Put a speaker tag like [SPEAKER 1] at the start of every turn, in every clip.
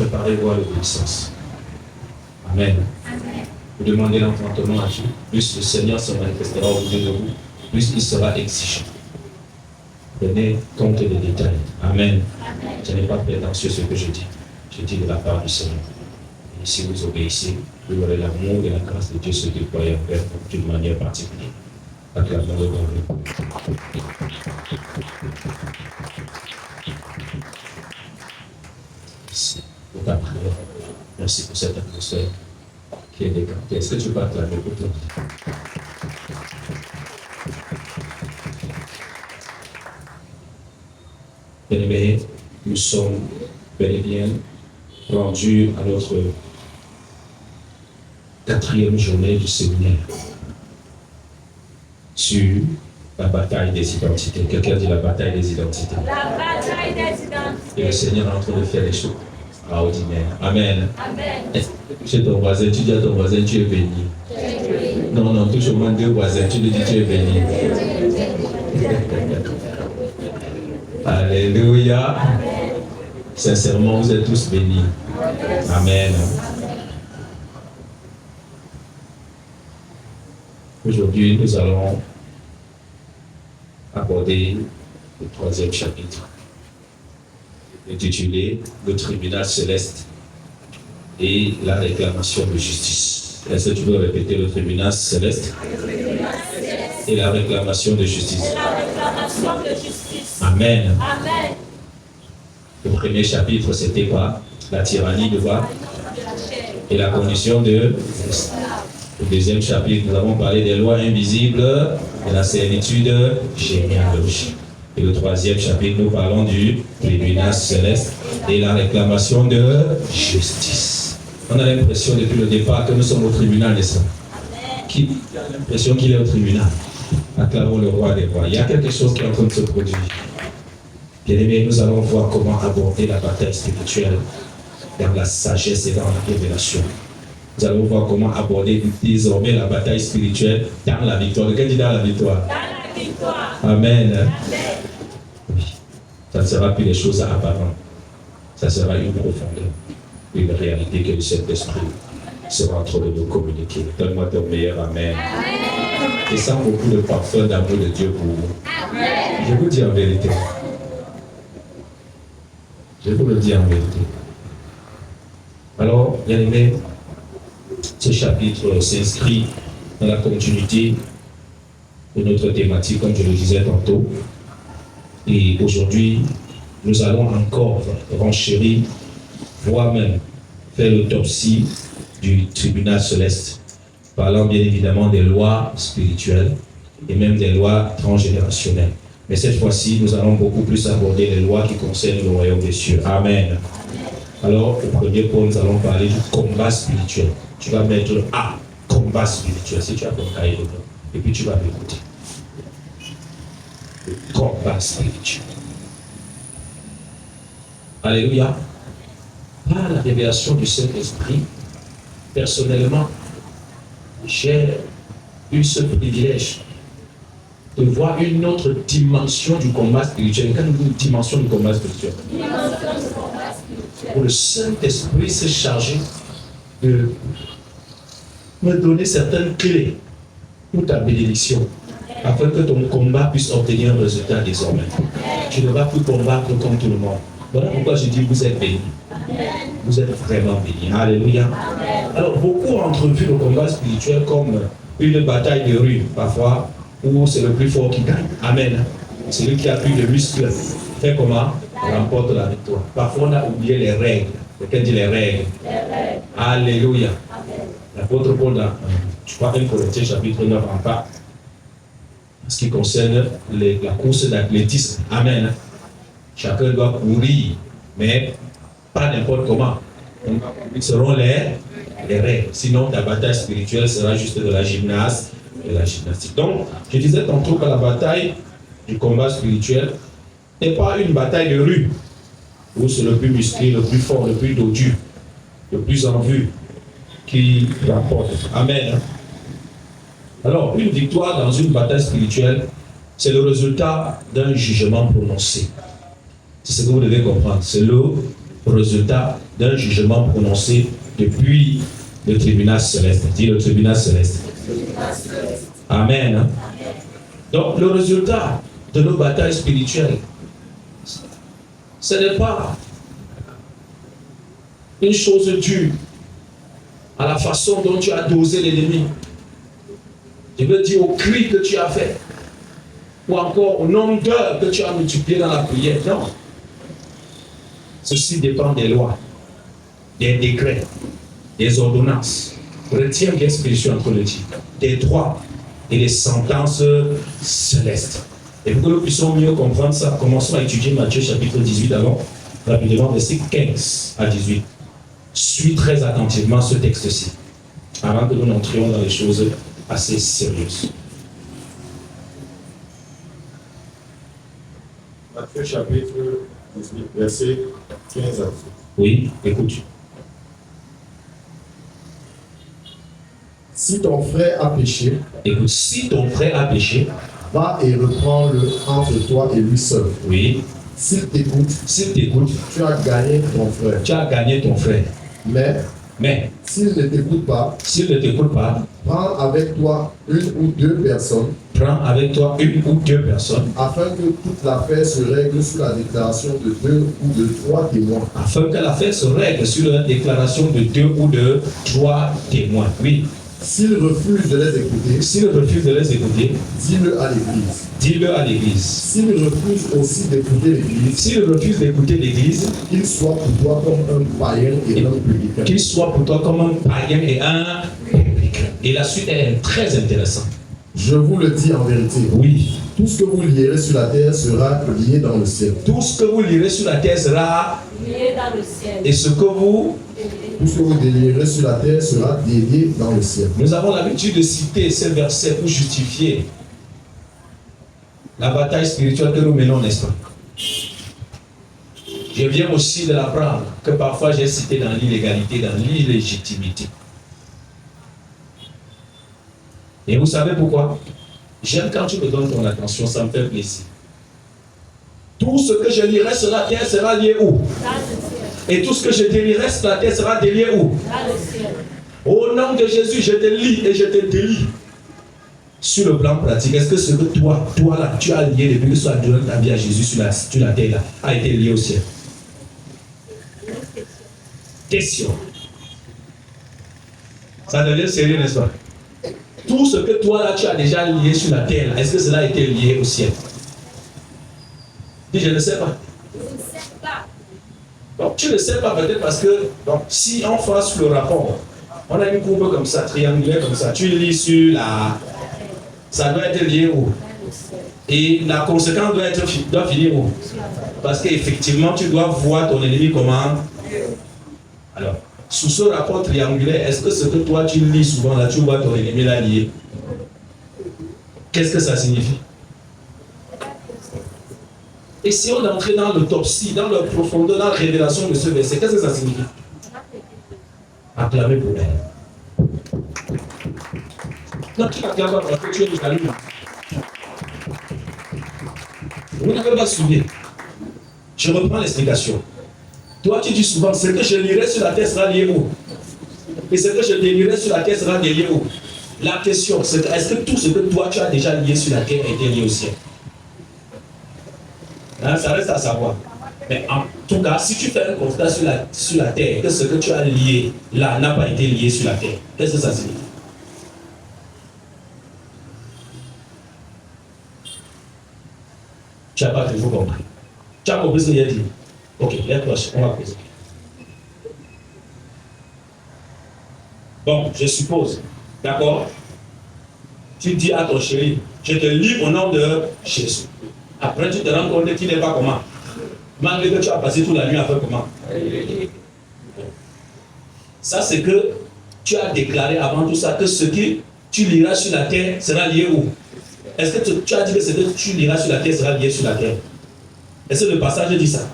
[SPEAKER 1] préparez-vous à l'obéissance. Amen. Vous demandez l'enfantement à Dieu, plus le Seigneur se manifestera au milieu de vous, plus il sera exigeant. Prenez compte des détails. Amen. Ce n'est pas prétentieux ce que je dis. Je dis de la part du Seigneur. Et si vous obéissez, vous aurez l'amour et la grâce de Dieu se déployer envers vous d'une manière particulière. Acclamons-le dans le Merci pour ta prière. Merci pour cette atmosphère qui est décantée. Est-ce que tu peux acclamer pour toi? Bien-aimés, nous sommes bel et bien rendus à notre 4e journée du séminaire sur la bataille des identités. Quelqu'un dit la bataille des identités.
[SPEAKER 2] La bataille des identités.
[SPEAKER 1] Et le Seigneur est en train de faire des choses extraordinaires. Amen.
[SPEAKER 2] Amen.
[SPEAKER 1] Chez ton voisin, tu dis à ton voisin, tu es béni. Non, non, touche au moins 2 voisins, tu lui dis, tu es béni. Alléluia. Amen. Sincèrement, vous êtes tous bénis. Amen. Aujourd'hui, nous allons aborder le 3e chapitre, intitulé « Le tribunal céleste et la réclamation de justice ». Est-ce que tu veux répéter le tribunal céleste et la réclamation de justice? Amen.
[SPEAKER 2] Amen.
[SPEAKER 1] Le premier chapitre, c'était quoi? La tyrannie de quoi? Et la condition de... Le deuxième chapitre, nous avons parlé des lois invisibles, de la servitude généalogique. Et le 3e chapitre, nous parlons du tribunal céleste et la réclamation de justice. On a l'impression depuis le départ que nous sommes au tribunal, n'est-ce pas? Qui a l'impression qu'il est au tribunal? Acclamons le roi des rois. Il y a quelque chose qui est en train de se produire. Bien-aimés, nous allons voir comment aborder la bataille spirituelle dans la sagesse et dans la révélation. Nous allons voir comment aborder désormais la bataille spirituelle dans la victoire. Quelqu'un dit dans la victoire?
[SPEAKER 2] Dans la victoire.
[SPEAKER 1] Amen.
[SPEAKER 2] Amen.
[SPEAKER 1] Oui. Ça ne sera plus des choses apparentes. Ça sera une profondeur, une réalité que le Saint-Esprit sera en train de nous communiquer. Donne-moi ton meilleur Amen.
[SPEAKER 2] Amen.
[SPEAKER 1] Et sans beaucoup de parfum d'amour de Dieu pour vous.
[SPEAKER 2] Amen.
[SPEAKER 1] Je vous dis en vérité. Je vous le dis en vérité. Alors, bien aimé, ce chapitre s'inscrit dans la continuité de notre thématique, comme je le disais tantôt. Et aujourd'hui, nous allons encore renchérir, voire même faire l'autopsie du tribunal céleste, parlant bien évidemment des lois spirituelles et même des lois transgénérationnelles. Mais cette fois-ci, nous allons beaucoup plus aborder les lois qui concernent le royaume des cieux. Amen. Alors, au premier point, nous allons parler du combat spirituel. Tu vas mettre le A, combat spirituel, si tu as ton cahier dedans. Et puis tu vas m'écouter. Le combat spirituel. Alléluia. Par la révélation du Saint-Esprit, personnellement, j'ai eu ce privilège de voir une autre dimension du combat spirituel. Quand nous disons dimension du combat spirituel, où le Saint-Esprit s'est chargé de me donner certaines clés pour ta bénédiction, afin que ton combat puisse obtenir un résultat désormais. Tu ne vas plus combattre comme tout le monde. Voilà pourquoi je dis vous êtes bénis. Vous êtes vraiment bénis. Alléluia. Alors, beaucoup ont entrevu le combat spirituel comme une bataille de rue, parfois, où c'est le plus fort qui gagne. Amen. Celui qui a plus de muscles fait comment? Remporte la victoire. Parfois, on a oublié les règles. Quelqu'un dit les règles. Alléluia. L'apôtre Paul, dans, je crois, 1 Corinthiens chapitre 9, en parle. En ce qui concerne la course d'athlétisme. Amen. Chacun doit courir, mais pas n'importe comment. Selon les règles. Sinon, ta bataille spirituelle sera juste de la gymnastique. Donc, je disais tantôt que la bataille du combat spirituel n'est pas une bataille de rue, où c'est le plus musclé, le plus fort, le plus dodu, le plus en vue qui rapporte. Amen. Alors, une victoire dans une bataille spirituelle, c'est le résultat d'un jugement prononcé. C'est ce que vous devez comprendre. C'est le résultat d'un jugement prononcé depuis le tribunal céleste. Dis le tribunal céleste. Amen. Donc le résultat de nos batailles spirituelles, ce n'est pas une chose due à la façon dont tu as dosé l'ennemi. Je veux dire au cri que tu as fait, ou encore au nombre d'heures que tu as multiplié dans la prière. Non. Ceci dépend des lois, des décrets, des ordonnances. Retiens bien ce que je suis en train de dire. Des droits et des sentences célestes. Et pour que nous puissions mieux comprendre ça, commençons à étudier Matthieu chapitre 18 alors, rapidement, verset 15 à 18. Suis très attentivement ce texte-ci, avant que nous n'entrions dans les choses assez sérieuses.
[SPEAKER 3] Matthieu chapitre 18, verset 15 à 18.
[SPEAKER 1] Oui, écoute.
[SPEAKER 3] Si ton frère a péché,
[SPEAKER 1] Écoute, si ton frère a péché,
[SPEAKER 3] va et reprends-le entre toi et lui seul.
[SPEAKER 1] oui,
[SPEAKER 3] S'il t'écoute,
[SPEAKER 1] s'il t'écoute,
[SPEAKER 3] tu as gagné ton frère.
[SPEAKER 1] tu as gagné ton frère. Mais
[SPEAKER 3] S'il ne t'écoute pas,
[SPEAKER 1] s'il ne t'écoute pas,
[SPEAKER 3] prends avec toi une ou deux personnes,
[SPEAKER 1] prends avec toi une ou deux personnes,
[SPEAKER 3] afin que toute l'affaire se règle sous la déclaration de 2 ou de 3 témoins.
[SPEAKER 1] afin que l'affaire se règle sur la déclaration de 2 ou de 3 témoins. Oui,
[SPEAKER 3] S'il refuse de les écouter,
[SPEAKER 1] s'il refuse de les écouter,
[SPEAKER 3] dis-le à l'Église.
[SPEAKER 1] dis-le à l'église.
[SPEAKER 3] S'il refuse aussi d'écouter l'Église,
[SPEAKER 1] S'il refuse d'écouter l'église,
[SPEAKER 3] qu'il soit pour toi comme un païen et un publicain.
[SPEAKER 1] qu'il soit pour toi comme un païen et un publicain. Et la suite est très intéressante.
[SPEAKER 3] Je vous le dis en vérité,
[SPEAKER 1] Oui,
[SPEAKER 3] tout ce que vous lierez sur la terre sera lié dans le ciel.
[SPEAKER 1] tout ce que vous lirez sur la terre sera,
[SPEAKER 2] Lié dans le ciel.
[SPEAKER 1] et ce que vous...
[SPEAKER 3] Tout ce que vous délierez sur la terre sera délié dans le ciel.
[SPEAKER 1] Nous avons l'habitude de citer ces versets pour justifier la bataille spirituelle que nous menons, n'est-ce pas? Je viens aussi de l'apprendre que parfois j'ai cité dans l'illégalité, dans l'illégitimité. Et vous savez pourquoi? J'aime quand tu me donnes ton attention, ça me fait plaisir. Tout ce que je lirai sur la terre sera lié où?
[SPEAKER 2] Dans le ciel.
[SPEAKER 1] Et tout ce que je délierai sur la terre sera délié où?
[SPEAKER 2] Dans le ciel.
[SPEAKER 1] Au nom de Jésus, je te lis et je te délie. Sur le plan pratique, est-ce que ce que toi là, tu as lié depuis que tu as donné ta vie à Jésus sur la terre là, a été lié au ciel? Question. Ça devient sérieux, n'est-ce pas? Tout ce que toi là, tu as déjà lié sur la terre là, est-ce que cela a été lié au ciel? Dis, je ne sais pas.
[SPEAKER 2] Je ne sais pas.
[SPEAKER 1] Donc, tu ne sais pas peut-être parce que donc, si on fasse le rapport, on a une courbe comme ça, triangulaire comme ça, tu lis sur la... Ça doit être lié où?
[SPEAKER 2] Dans le ciel.
[SPEAKER 1] Et la conséquence doit finir où? Parce qu'effectivement, tu dois voir ton ennemi comment. Alors, sous ce rapport triangulaire, est-ce que ce que toi tu lis souvent là, tu vois ton ennemi là lié? Qu'est-ce que ça signifie? Et si on entrait dans l'autopsie, dans la profondeur, dans la révélation de ce verset, qu'est-ce que ça signifie? Acclamez pour elle. Non, tu n'acclames pas parce que tu es jaloux. Vous n'avez pas suivi. Je reprends l'explication. Toi, tu dis souvent, ce que je lirai sur la terre sera lié où? Et ce que je délierai sur la terre sera délié où? La question, c'est est-ce que tout ce que toi tu as déjà lié sur la terre est lié au ciel? Hein, ça reste à savoir. Mais en tout cas, si tu fais un constat sur la terre, que ce que tu as lié là n'a pas été lié sur la terre, qu'est-ce que ça signifie? Tu n'as pas toujours compris. Tu as compris ce que j'ai dit? Ok, lève-toi, on va poser. Bon, je suppose, d'accord? Tu dis à ton chéri, je te lis au nom de Jésus. Après, tu te rends compte qu'il n'est pas comment? Malgré que tu as passé toute la nuit à faire comment? Ça, c'est que tu as déclaré avant tout ça que ce que tu liras sur la terre sera lié où? Est-ce que tu as dit que ce que tu liras sur la terre sera lié sur la terre? Est-ce que le passage dit ça?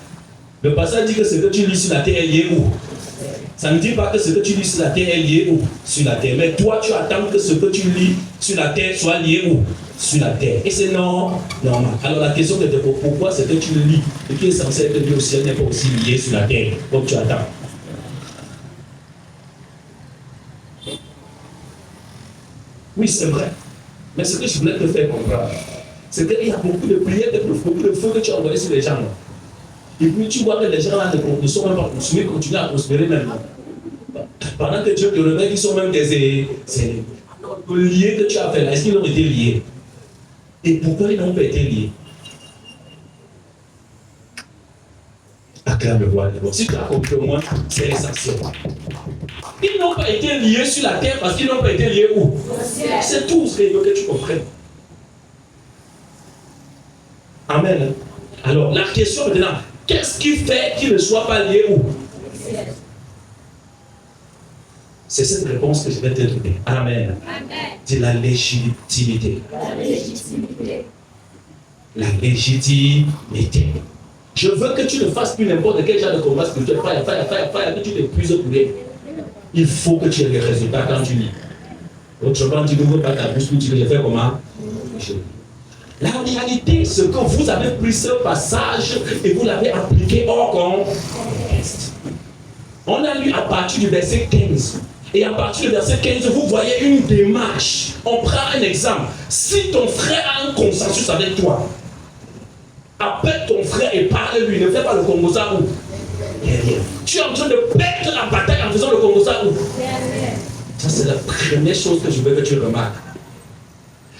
[SPEAKER 1] Le passage dit que ce que tu lis sur la terre est lié où? Ça ne dit pas que ce que tu lis sur la terre est lié où? Sur la terre. Mais toi, tu attends que ce que tu lis sur la terre soit lié où? Sur la terre. Et c'est normal. Alors la question que tu te poses, pourquoi ce que tu lis et qui est censé être lié au ciel n'est pas aussi lié sur la terre? Donc tu attends. Oui, c'est vrai. Mais ce que je voulais te faire comprendre, c'est qu'il y a beaucoup de prières, beaucoup de feux que tu as envoyés sur les gens. Et puis tu vois que les gens là ne sont même pas consumés, continuent à prospérer même. Pendant que Dieu te révèle qu'ils sont même des liés que tu as fait là, est-ce qu'ils ont été liés? Et pourquoi ils n'ont pas été liés? Acclame-moi d'abord. Si tu as compris au moins, c'est essentiel. Ils n'ont pas été liés sur la terre parce qu'ils n'ont pas été liés où? C'est tout ce que tu comprennes. Amen. Alors, la question maintenant, qu'est-ce qui fait qu'ils ne soient pas liés où? C'est cette réponse que je vais te donner. Amen. C'est la légitimité. La légitimité. Je veux que tu ne fasses plus n'importe quel genre de combat spirituel. Que tu t'épuises pour rien. Il faut que tu aies des résultats quand tu lis. Autrement, tu ne veux pas ta bouche, tu veux faire comment? La réalité, c'est que vous avez pris ce passage et vous l'avez appliqué hors contexte. On a lu à partir du verset 15. Et à partir du verset 15, vous voyez une démarche. On prend un exemple. Si ton frère a un consensus avec toi, appelle ton frère et parle-lui. Ne fais pas le Congosa où? Tu es en train de perdre la bataille en faisant le Congosa où? Ça, c'est la première chose que je veux que tu remarques.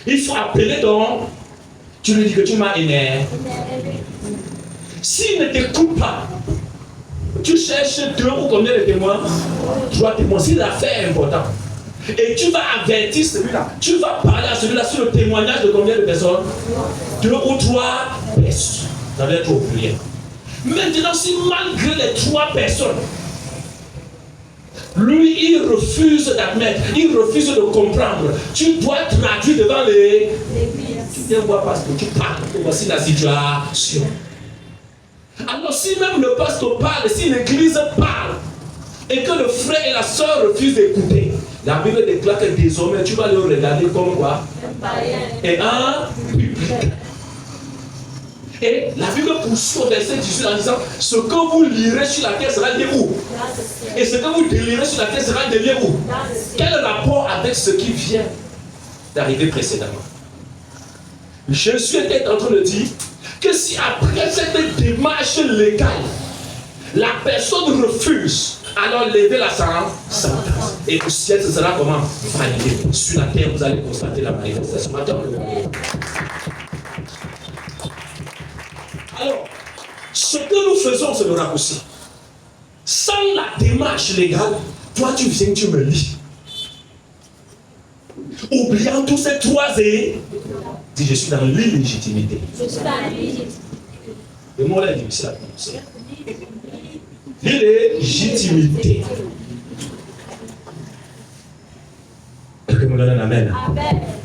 [SPEAKER 1] Il faut appeler ton... Tu lui dis que tu m'as énervé. S'il ne t'écoute pas, tu cherches 2 ou combien de témoins? 3 témoins. Si l'affaire est importante. Et tu vas avertir celui-là. Tu vas parler à celui-là sur le témoignage de combien de personnes? 2 ou 3 personnes. Ça va être au pluriel. Maintenant, si malgré les 3 personnes, lui, il refuse d'admettre, il refuse de comprendre, tu dois traduire devant les... Tu viens voir parce que tu parles, voici la situation. Alors si même le pasteur parle, si l'église parle, et que le frère et la soeur refusent d'écouter, la Bible déclare que désormais tu vas le regarder comme quoi? Et un public. Et la Bible poursuit au verset 18 en disant, ce que vous lirez sur la terre sera lié où? Et ce que vous délirez sur la terre sera lié où? Quel rapport avec ce qui vient d'arriver précédemment? Jésus était en train de dire que si après cette démarche légale, la personne refuse, alors levez la sentence. Et au ciel, ce sera comment? Validé. Sur la terre, vous allez constater la manifestation. Alors, ce que nous faisons, c'est le raccourci. Sans la démarche légale, toi tu viens, tu me lis. Oubliant tous ces 3 et dis je suis dans l'illégitimité.
[SPEAKER 2] Je suis dans l'illégitimité.
[SPEAKER 1] Le mot là est difficile à prononcer. L'illégitimité. Que me donne un amen.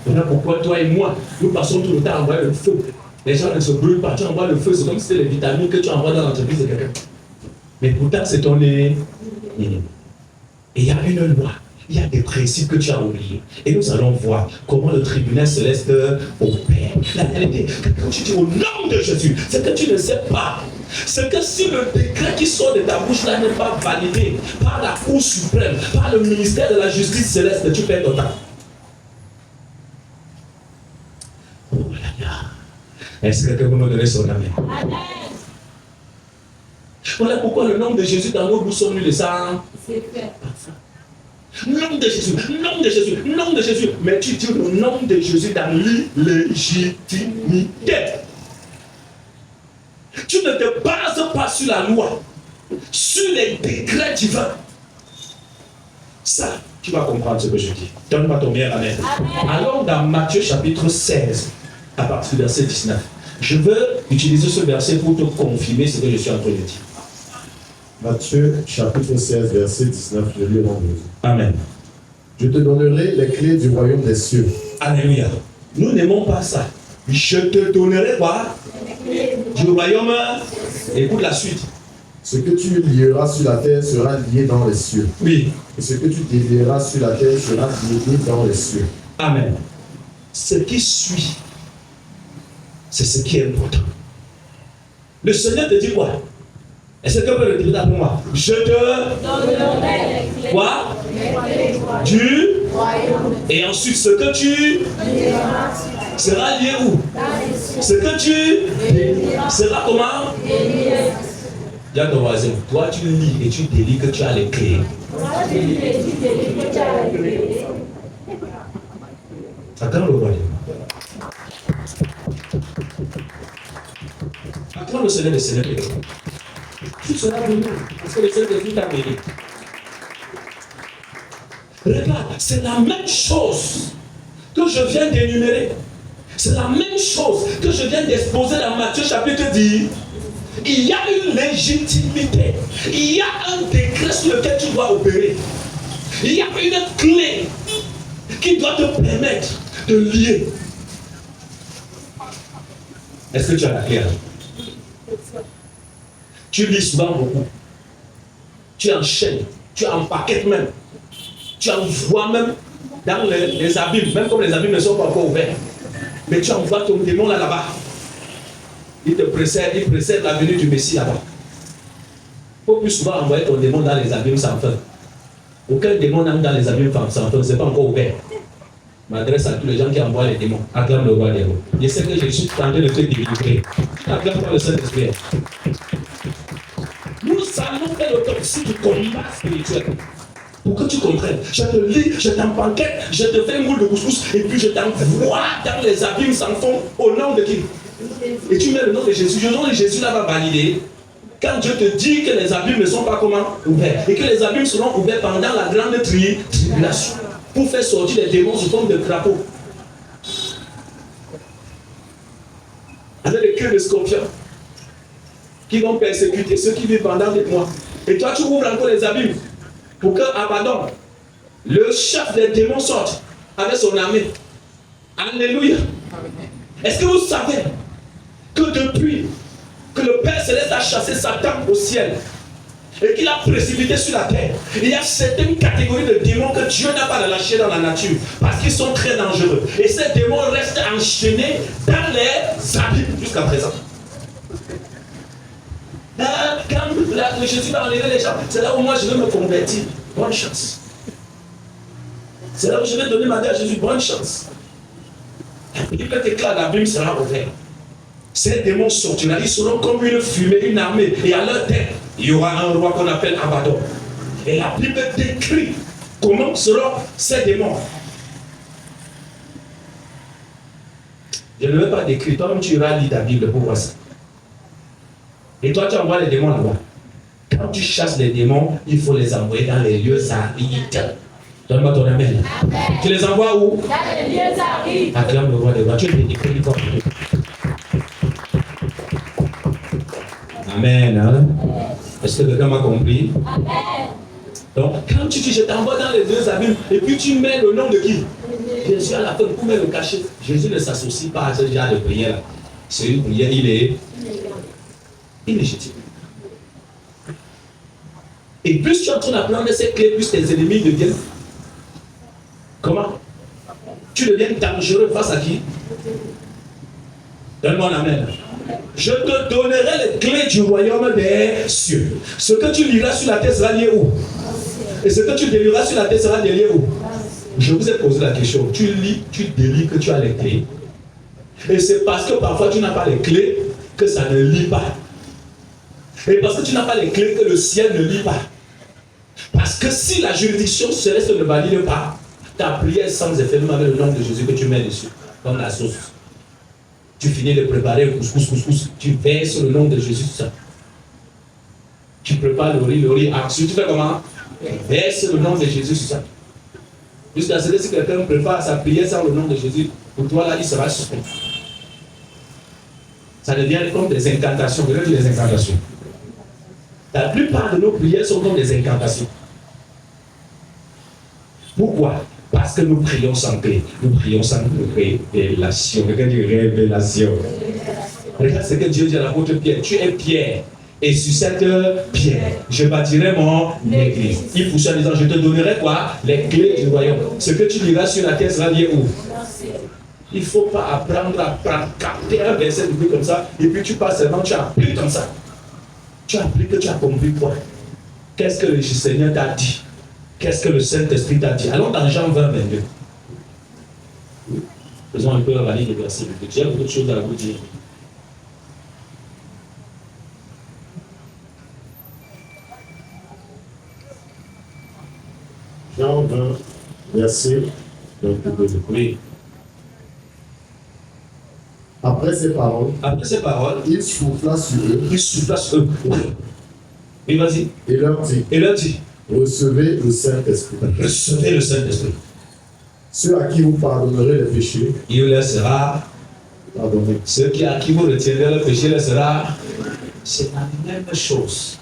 [SPEAKER 1] Voilà pourquoi toi et moi, nous passons tout le temps à envoyer le feu. Les gens ne se brûlent pas, tu envoies le feu, c'est comme si c'était les vitamines que tu envoies dans l'entreprise de quelqu'un. Mais pourtant, c'est ton nez. Et il y a une loi, il y a des principes que tu as oubliés. Et nous allons voir comment le tribunal céleste opère. La réalité, quand tu dis au nom de Jésus, c'est que tu ne sais pas. C'est que si le décret qui sort de ta bouche là n'est pas validé par la Cour suprême, par le ministère de la justice céleste, tu perds ton temps. Oh là là. Est-ce que quelqu'un peut me donner son amen? Voilà pourquoi le nom de Jésus dans nos bouches sont nus de sang. C'est fait. Nom de Jésus, nom de Jésus, nom de Jésus. Mais tu dis le nom de Jésus dans l'illégitimité. Tu ne te bases pas sur la loi, sur les décrets divins. Ça, tu vas comprendre ce que je dis. Donne-moi ton bien amen. Allons dans Matthieu chapitre 16, à partir du verset 19. Je veux utiliser ce verset pour te confirmer ce que je suis en train de dire.
[SPEAKER 3] Matthieu chapitre 16, verset 19, je lis en Dieu.
[SPEAKER 1] Amen.
[SPEAKER 3] Je te donnerai les clés du royaume des cieux.
[SPEAKER 1] Alléluia. Nous n'aimons pas ça. Je te donnerai quoi? Du royaume. Écoute la suite.
[SPEAKER 3] Ce que tu lieras sur la terre sera lié dans les cieux.
[SPEAKER 1] Oui.
[SPEAKER 3] Et ce que tu délieras sur la terre sera lié dans les cieux.
[SPEAKER 1] Amen. Ce qui suit, c'est ce qui est important. Le Seigneur te dit quoi? Est-ce que tu peux le dire pour moi? Je te
[SPEAKER 2] donnerai les clés.
[SPEAKER 1] Quoi?
[SPEAKER 2] Les clés
[SPEAKER 1] Du.
[SPEAKER 2] royaume.
[SPEAKER 1] Et ensuite, ce que tu sera lié où? Ce que tu sera comment? Dis à ton voisin, toi tu lis et tu délis que tu as les clés. Attends le roi. Attends le Seigneur, tu seras venu, parce que le Seigneur Jésus t'a béni. Regarde, c'est la même chose que je viens d'énumérer. C'est la même chose que je viens d'exposer dans Matthieu chapitre 10. Il y a une légitimité. Il y a un décret sur lequel tu dois opérer. Il y a une clé qui doit te permettre de lier. Est-ce que tu as la clé là? Tu lis souvent beaucoup. Tu enchaînes. Tu empaquettes même. Tu envoies même dans les abîmes, même comme les abîmes ne sont pas encore ouverts. Mais tu envoies ton démon là-bas. Il précède la venue du Messie là-bas. Il faut plus souvent envoyer ton démon dans les abîmes sans fin. Aucun démon n'entre dans les abîmes sans fin, ce n'est pas encore ouvert. Je m'adresse à tous les gens qui envoient les démons. Acclame le roi des rois. Je sais que je suis en train de te délivrer. Acclame pas le Saint-Esprit. Nous allons faire l'autopsie du combat spirituel. Pour que tu comprennes, je te lis, je t'empaquette, je te fais un moule de couscous et puis je t'envoie dans les abîmes sans fond au nom de qui? Et tu mets le nom de Jésus. Le nom de Jésus là va valider. Quand Dieu te dit que les abîmes ne sont pas comment ouverts et que les abîmes seront ouverts pendant la grande tribulation pour faire sortir les démons sous forme de crapauds. Avec les queues de scorpions qui vont persécuter ceux qui vivent pendant des mois. Et toi tu ouvres encore les abîmes pour que Abaddon, le chef des démons, sorte avec son armée. Alléluia. Est-ce que vous savez que depuis que le Père Céleste a chassé Satan au ciel et qu'il a précipité sur la terre, il y a certaines catégories de démons que Dieu n'a pas lâchées dans la nature parce qu'ils sont très dangereux. Et ces démons restent enchaînés dans les abîmes jusqu'à présent. Quand Jésus va enlever les gens, c'est là où moi je vais me convertir. Bonne chance. C'est là où je vais donner ma vie à Jésus. Bonne chance. Et puis quand éclat l'abîme sera ouvert. Ces démons sortiront, ils seront comme une fumée, une armée. Et à leur tête, il y aura un roi qu'on appelle Abaddon. Et la Bible décrit comment seront ces démons. Je ne vais pas décrire, toi-même tu iras lire ta Bible pour voir ça. Et toi tu envoies les démons là-bas. Quand tu chasses les démons, il faut les envoyer dans les lieux arides. Donne-moi ton amen. Amen. Tu les envoies où? Dans les lieux arides. Acclame le roi des rois. Tu les décris comme Amen. Hein? Est-ce que quelqu'un m'a compris? Amen. Donc, quand tu dis je t'envoie dans les deux abîmes, et puis tu mets le nom de qui? Bien sûr, à la fin, vous mettez le cachet. Jésus ne s'associe pas à ce genre de prière. C'est une prière, il est illégitime. Et plus tu es en train d'apprendre ces clés, plus tes ennemis deviennent. Comment? Tu deviens dangereux face à qui? Donne-moi un amen. Je te donnerai les clés du royaume des cieux. Ce que tu liras sur la terre sera lié où? Et ce que tu délieras sur la terre sera délié où? Je vous ai posé la question. Tu lis, tu délies que tu as les clés. Et c'est parce que parfois tu n'as pas les clés que ça ne lit pas. Et parce que tu n'as pas les clés que le ciel ne lit pas. Parce que si la juridiction céleste ne valide pas, ta prière sans effet, même avec le nom de Jésus que tu mets dessus, comme la sauce. Tu finis de préparer le couscous, tu verses le nom de Jésus sur ça. Tu prépares le riz, ensuite tu fais comment? Verse le nom de Jésus sur ça. Jusqu'à ce que si quelqu'un prépare sa prière sans le nom de Jésus, pour toi là, il sera suspect. Ça devient comme des incantations. Vous avez des incantations. La plupart de nos prières sont comme des incantations. Pourquoi? Parce que nous prions sans paix. Nous prions sans révélation. Quelqu'un dit révélation. Regarde ce que Dieu dit à l'apôtre Pierre. Tu es Pierre. Et sur cette pierre, je bâtirai mon église. Il poursuit en disant, je te donnerai quoi? Les clés du royaume. Ce que tu diras sur la terre sera lié où? Il ne faut pas apprendre à capter un verset de Dieu comme ça, et puis tu passes seulement, tu appliques comme ça. Tu appliques, tu as compris quoi? Qu'est-ce que le Seigneur t'a dit? Qu'est-ce que le Saint-Esprit t'a dit? Allons dans Jean 20, 22. Faisons un peu la valise de verset. J'ai beaucoup de choses à vous dire.
[SPEAKER 3] Jean 20, verset 22.
[SPEAKER 1] Oui.
[SPEAKER 3] Après ces paroles, il souffla sur eux.
[SPEAKER 1] Il souffla sur eux. Oui, vas-y.
[SPEAKER 3] Et leur dit, recevez le Saint-Esprit.
[SPEAKER 1] Recevez le Saint-Esprit.
[SPEAKER 3] Ceux à qui vous pardonnerez les péchés,
[SPEAKER 1] Il leur sera
[SPEAKER 3] pardonné.
[SPEAKER 1] Ceux à qui vous retirerez le péché leur sera. C'est la même chose.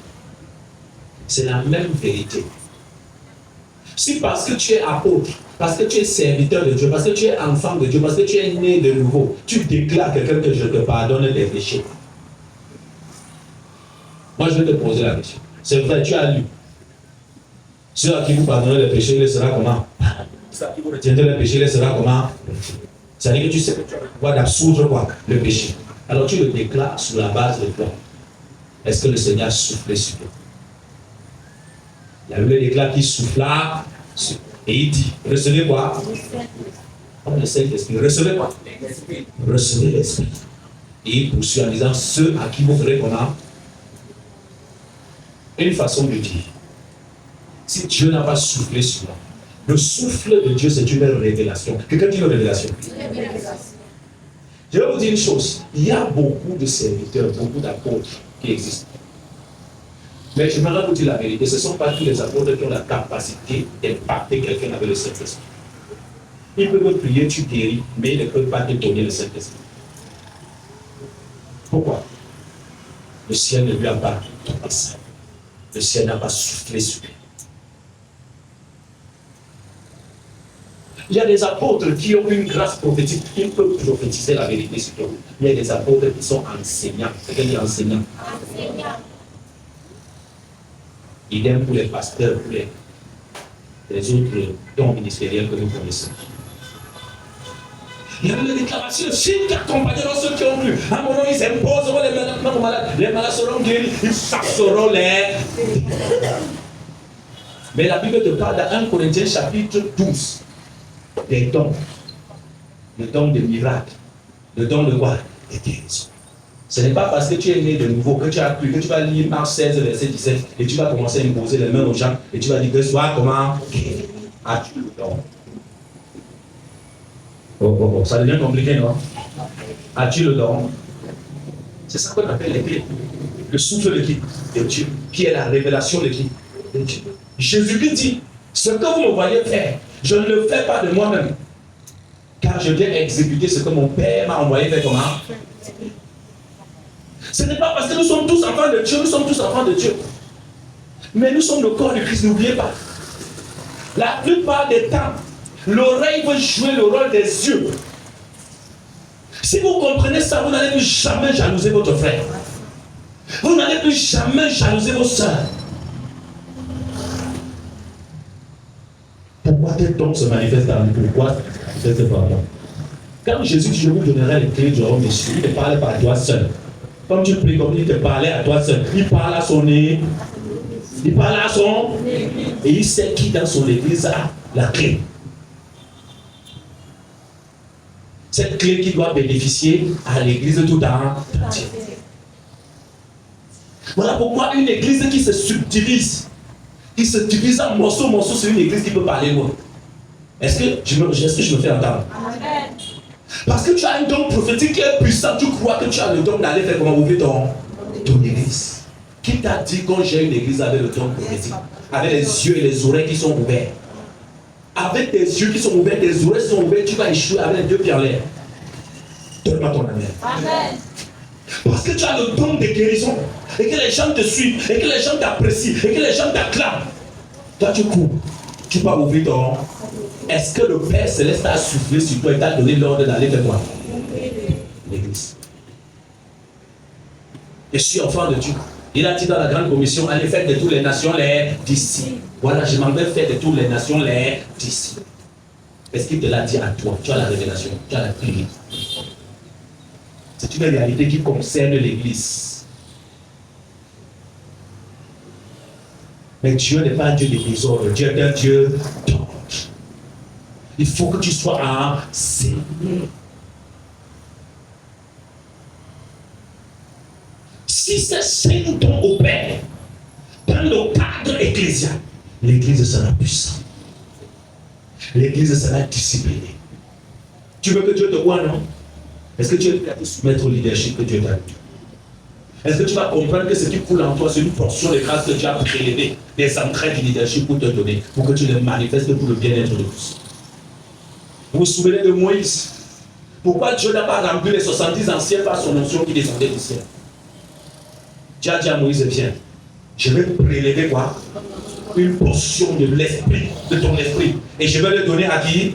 [SPEAKER 1] C'est la même vérité. Si parce que tu es apôtre, parce que tu es serviteur de Dieu, parce que tu es enfant de Dieu, parce que tu es né de nouveau, tu déclares à quelqu'un que je te pardonne des péchés. Moi, je vais te poser la question. C'est vrai, tu as lu. Ceux à qui vous pardonnez les péchés, il sera comment? Ceux à qui vous retiendrez les péchés, il sera comment? C'est-à-dire que tu sais que tu as le pouvoir d'absoudre quoi? Le péché. Alors tu le déclares sur la base de quoi? Est-ce que le Seigneur a soufflé sur toi? La Bible déclare qu'il souffla et il dit, recevez quoi? Comme le Saint-Esprit. Recevez quoi? Recevez l'Esprit. Et il poursuit en disant, ceux à qui vous ferez comment? Une façon de dire, si Dieu n'a pas soufflé sur moi, le souffle de Dieu, c'est une révélation. Quelqu'un dit une révélation? Je vais vous dire une chose. Il y a beaucoup de serviteurs, beaucoup d'apôtres qui existent. Mais je vais vous dire la vérité. Ce ne sont pas tous les apôtres qui ont la capacité d'impacter quelqu'un avec le Saint-Esprit. Ils peuvent prier, tu guéris, mais ils ne peuvent pas te donner le Saint-Esprit. Pourquoi? Le ciel ne lui a pas passé. Le ciel n'a pas soufflé sur lui. Il y a des apôtres qui ont une grâce prophétique, qui peuvent prophétiser la vérité sur toi. Il y a des apôtres qui sont enseignants. Quelqu'un dit enseignants. Idem pour les pasteurs, pour les autres dons ministériels que nous connaissons. Il y a une déclaration de filles qui accompagneront ceux qui ont cru. À un moment, ils imposeront les malades aux malades. Les malades seront guéris. Ils chasseront les. Mais la Bible te parle dans 1 Corinthiens chapitre 12 des dons. Le don de miracles. Le don de quoi? Des guérisons. Ce n'est pas parce que tu es né de nouveau, que tu as cru, que tu vas lire Marc 16, verset 17, et tu vas commencer à imposer les mains aux gens, et tu vas dire que sois comment? As-tu le don? Oh, ça devient compliqué, non? As-tu le don? C'est ça qu'on appelle les clés. Le souffle de qui? De Dieu. Qui est la révélation de qui? De Dieu. Jésus-Christ dit, ce que vous me voyez faire, je ne le fais pas de moi-même, car je viens exécuter ce que mon Père m'a envoyé faire comment? Ce n'est pas parce que nous sommes tous enfants de Dieu, nous sommes tous enfants de Dieu. Mais nous sommes le corps du Christ, n'oubliez pas. La plupart des temps, l'oreille veut jouer le rôle des yeux. Si vous comprenez ça, vous n'allez plus jamais jalouser votre frère. Vous n'allez plus jamais jalouser vos soeurs. Pourquoi tes dons se manifestent dans nous? Pourquoi? C'est pas moi. Quand Jésus dit, je vous donnerai les clés du royaume des cieux, il ne parlait pas à toi seul. Comme tu pries, comme il te parlait à toi seul, il parle à son nez, il parle à son et il sait qui dans son église a la clé. Cette clé qui doit bénéficier à l'église tout entière. Voilà pourquoi une église qui se subdivise, qui se divise en morceaux, c'est une église qui peut parler loin. Est-ce que je me fais entendre? Amen. Parce que tu as un don prophétique qui est puissant, tu crois que tu as le don d'aller faire comment ouvrir ton église. Qui t'a dit quand j'ai une église avec le don prophétique, avec les yeux et les oreilles qui sont ouverts? Avec tes yeux qui sont ouverts, tes oreilles qui sont ouvertes, tu vas échouer avec les deux pieds en l'air. Donne-moi ton amen. Amen. Parce que tu as le don de guérison, et que les gens te suivent, et que les gens t'apprécient, et que les gens t'acclament. Toi tu cours, tu vas ouvrir ton. Est-ce que le Père Céleste a soufflé sur toi et t'a donné l'ordre d'aller faire quoi? L'église. Je suis enfant de Dieu.
[SPEAKER 4] Il a dit dans la grande commission, allez faire de toutes les nations les disciples. Voilà, je m'en vais faire de toutes les nations les disciples. Est-ce qu'il te l'a dit à toi? Tu as la révélation, tu as la prière. C'est une réalité qui concerne l'Église. Mais Dieu n'est pas un Dieu de désordre, Dieu est un Dieu d'ordre. Il faut que tu sois enseigné. Si ces 5 dons opèrent dans le cadre ecclésial, l'Église sera puissante. L'Église sera disciplinée. Tu veux que Dieu te voie, non? Est-ce que tu es prêt à te soumettre au leadership que Dieu t'a donné? Est-ce que tu vas comprendre que ce qui coule en toi, c'est une portion de grâce que Dieu a prélevée des entrailles du leadership pour te donner, pour que tu les manifestes pour le bien-être de tous? Vous vous souvenez de Moïse? Pourquoi Dieu n'a pas rempli les 70 anciens par son onction qui descendait du ciel? Dieu a dit à Moïse, viens, je vais prélever quoi? Une portion de l'esprit, de ton esprit. Et je vais le donner à qui?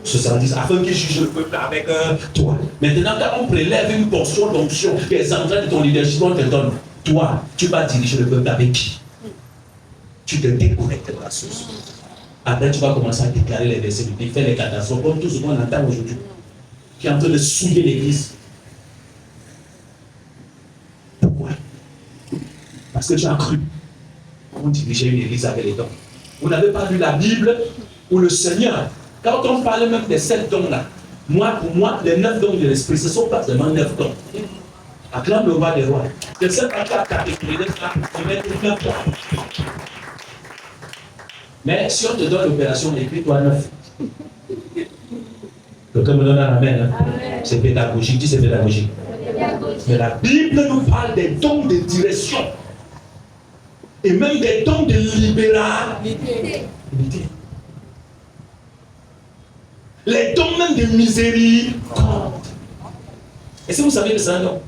[SPEAKER 4] 70, afin qu'il juge le peuple avec toi. Maintenant, quand on prélève une portion d'onction, des entrailles de ton leadership, on te donne. Toi, tu vas diriger le peuple avec qui? Tu te déconnectes de la source. Après, tu vas commencer à déclarer les versets bibliques, faire les catastrophes, comme tout ce qu'on entend aujourd'hui, qui est en train de souiller l'église. Pourquoi? Parce que tu as cru qu'on dirigeait une église avec les dons. Vous n'avez pas lu la Bible où le Seigneur, quand on parle même des 7 dons-là, pour moi, les 9 dons de l'esprit, ce ne sont pas seulement 9 dons. Acclame le roi des rois. Le seul qui a catégorisé ça, il met 9 dons. Mais si on te donne l'opération, écris-toi 9. Quelqu'un me donne un amen. Hein? C'est pédagogique, dis c'est pédagogique. Mais la Bible nous parle des dons de direction. Et même des dons de libéralité. Les dons même de miséricorde. Est-ce que vous savez que c'est un don?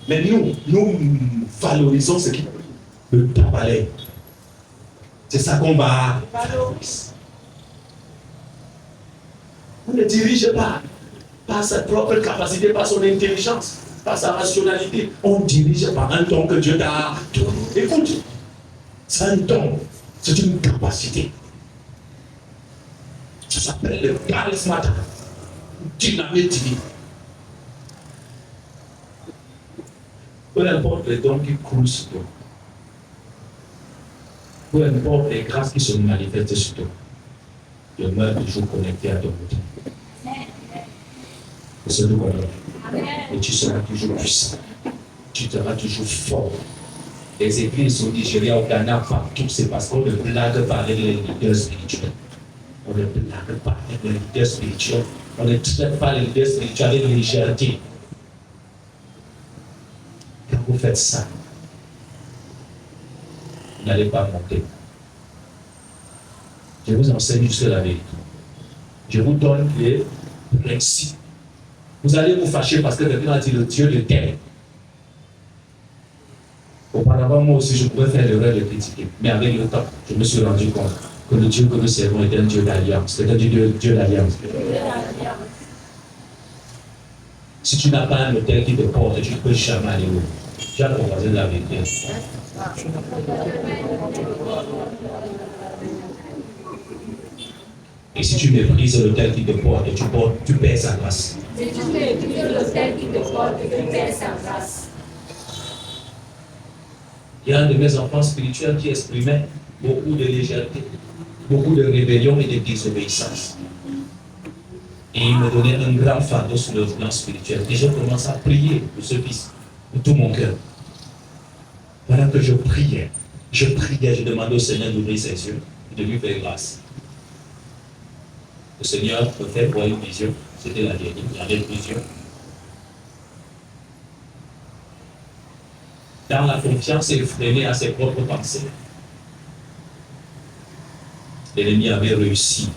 [SPEAKER 4] Mais nous valorisons ce qui le tabalait. C'est ça qu'on va valoriser. On ne dirige pas par sa propre capacité, par son intelligence, par sa rationalité. On dirige par un don que Dieu t'a donné. Écoute, c'est un don, c'est une capacité. Ça s'appelle le charisme, dynamique divine. Peu importe les dons qui coulent sur toi, peu importe les grâces qui se manifestent sur toi, demeure toujours connecté à ton outil. C'est ce que nous connaissons. Et tu seras toujours puissant. Tu seras toujours fort. Les églises au Nigeria, au Ghana, partout, c'est parce qu'on ne blague pas avec les leaders spirituels. On ne blague pas avec les leaders spirituels. On ne traite pas les leaders spirituels avec légèreté. Quand vous faites ça, vous n'allez pas monter. Je vous enseigne juste la vérité. Je vous donne les principes. Vous allez vous fâcher parce que quelqu'un a dit le Dieu de terre. Auparavant, moi aussi, je pouvais faire l'erreur de critiquer. Mais avec le temps, je me suis rendu compte que le Dieu que nous servons est un Dieu d'alliance. C'est un Dieu d'alliance. Si tu n'as pas un hôtel qui te porte, tu ne peux jamais aller où. Tu as proposé de la vérité. Et si tu méprises l'hôtel qui te porte, tu perds sa grâce.
[SPEAKER 2] Si tu méprises l'hôtel qui te porte, tu perds sa grâce.
[SPEAKER 4] Il y a un de mes enfants spirituels qui exprimait beaucoup de légèreté, beaucoup de rébellion et de désobéissance. Et il me donnait un grand fardeau sur le plan spirituel. Et je commençais à prier pour ce fils, de tout mon cœur. Pendant que je priais, je demandais au Seigneur d'ouvrir ses yeux et de lui faire grâce. Le Seigneur me fait voir une vision, c'était la dernière, il y avait une vision. Dans la confiance effrénée à ses propres pensées, l'ennemi avait réussi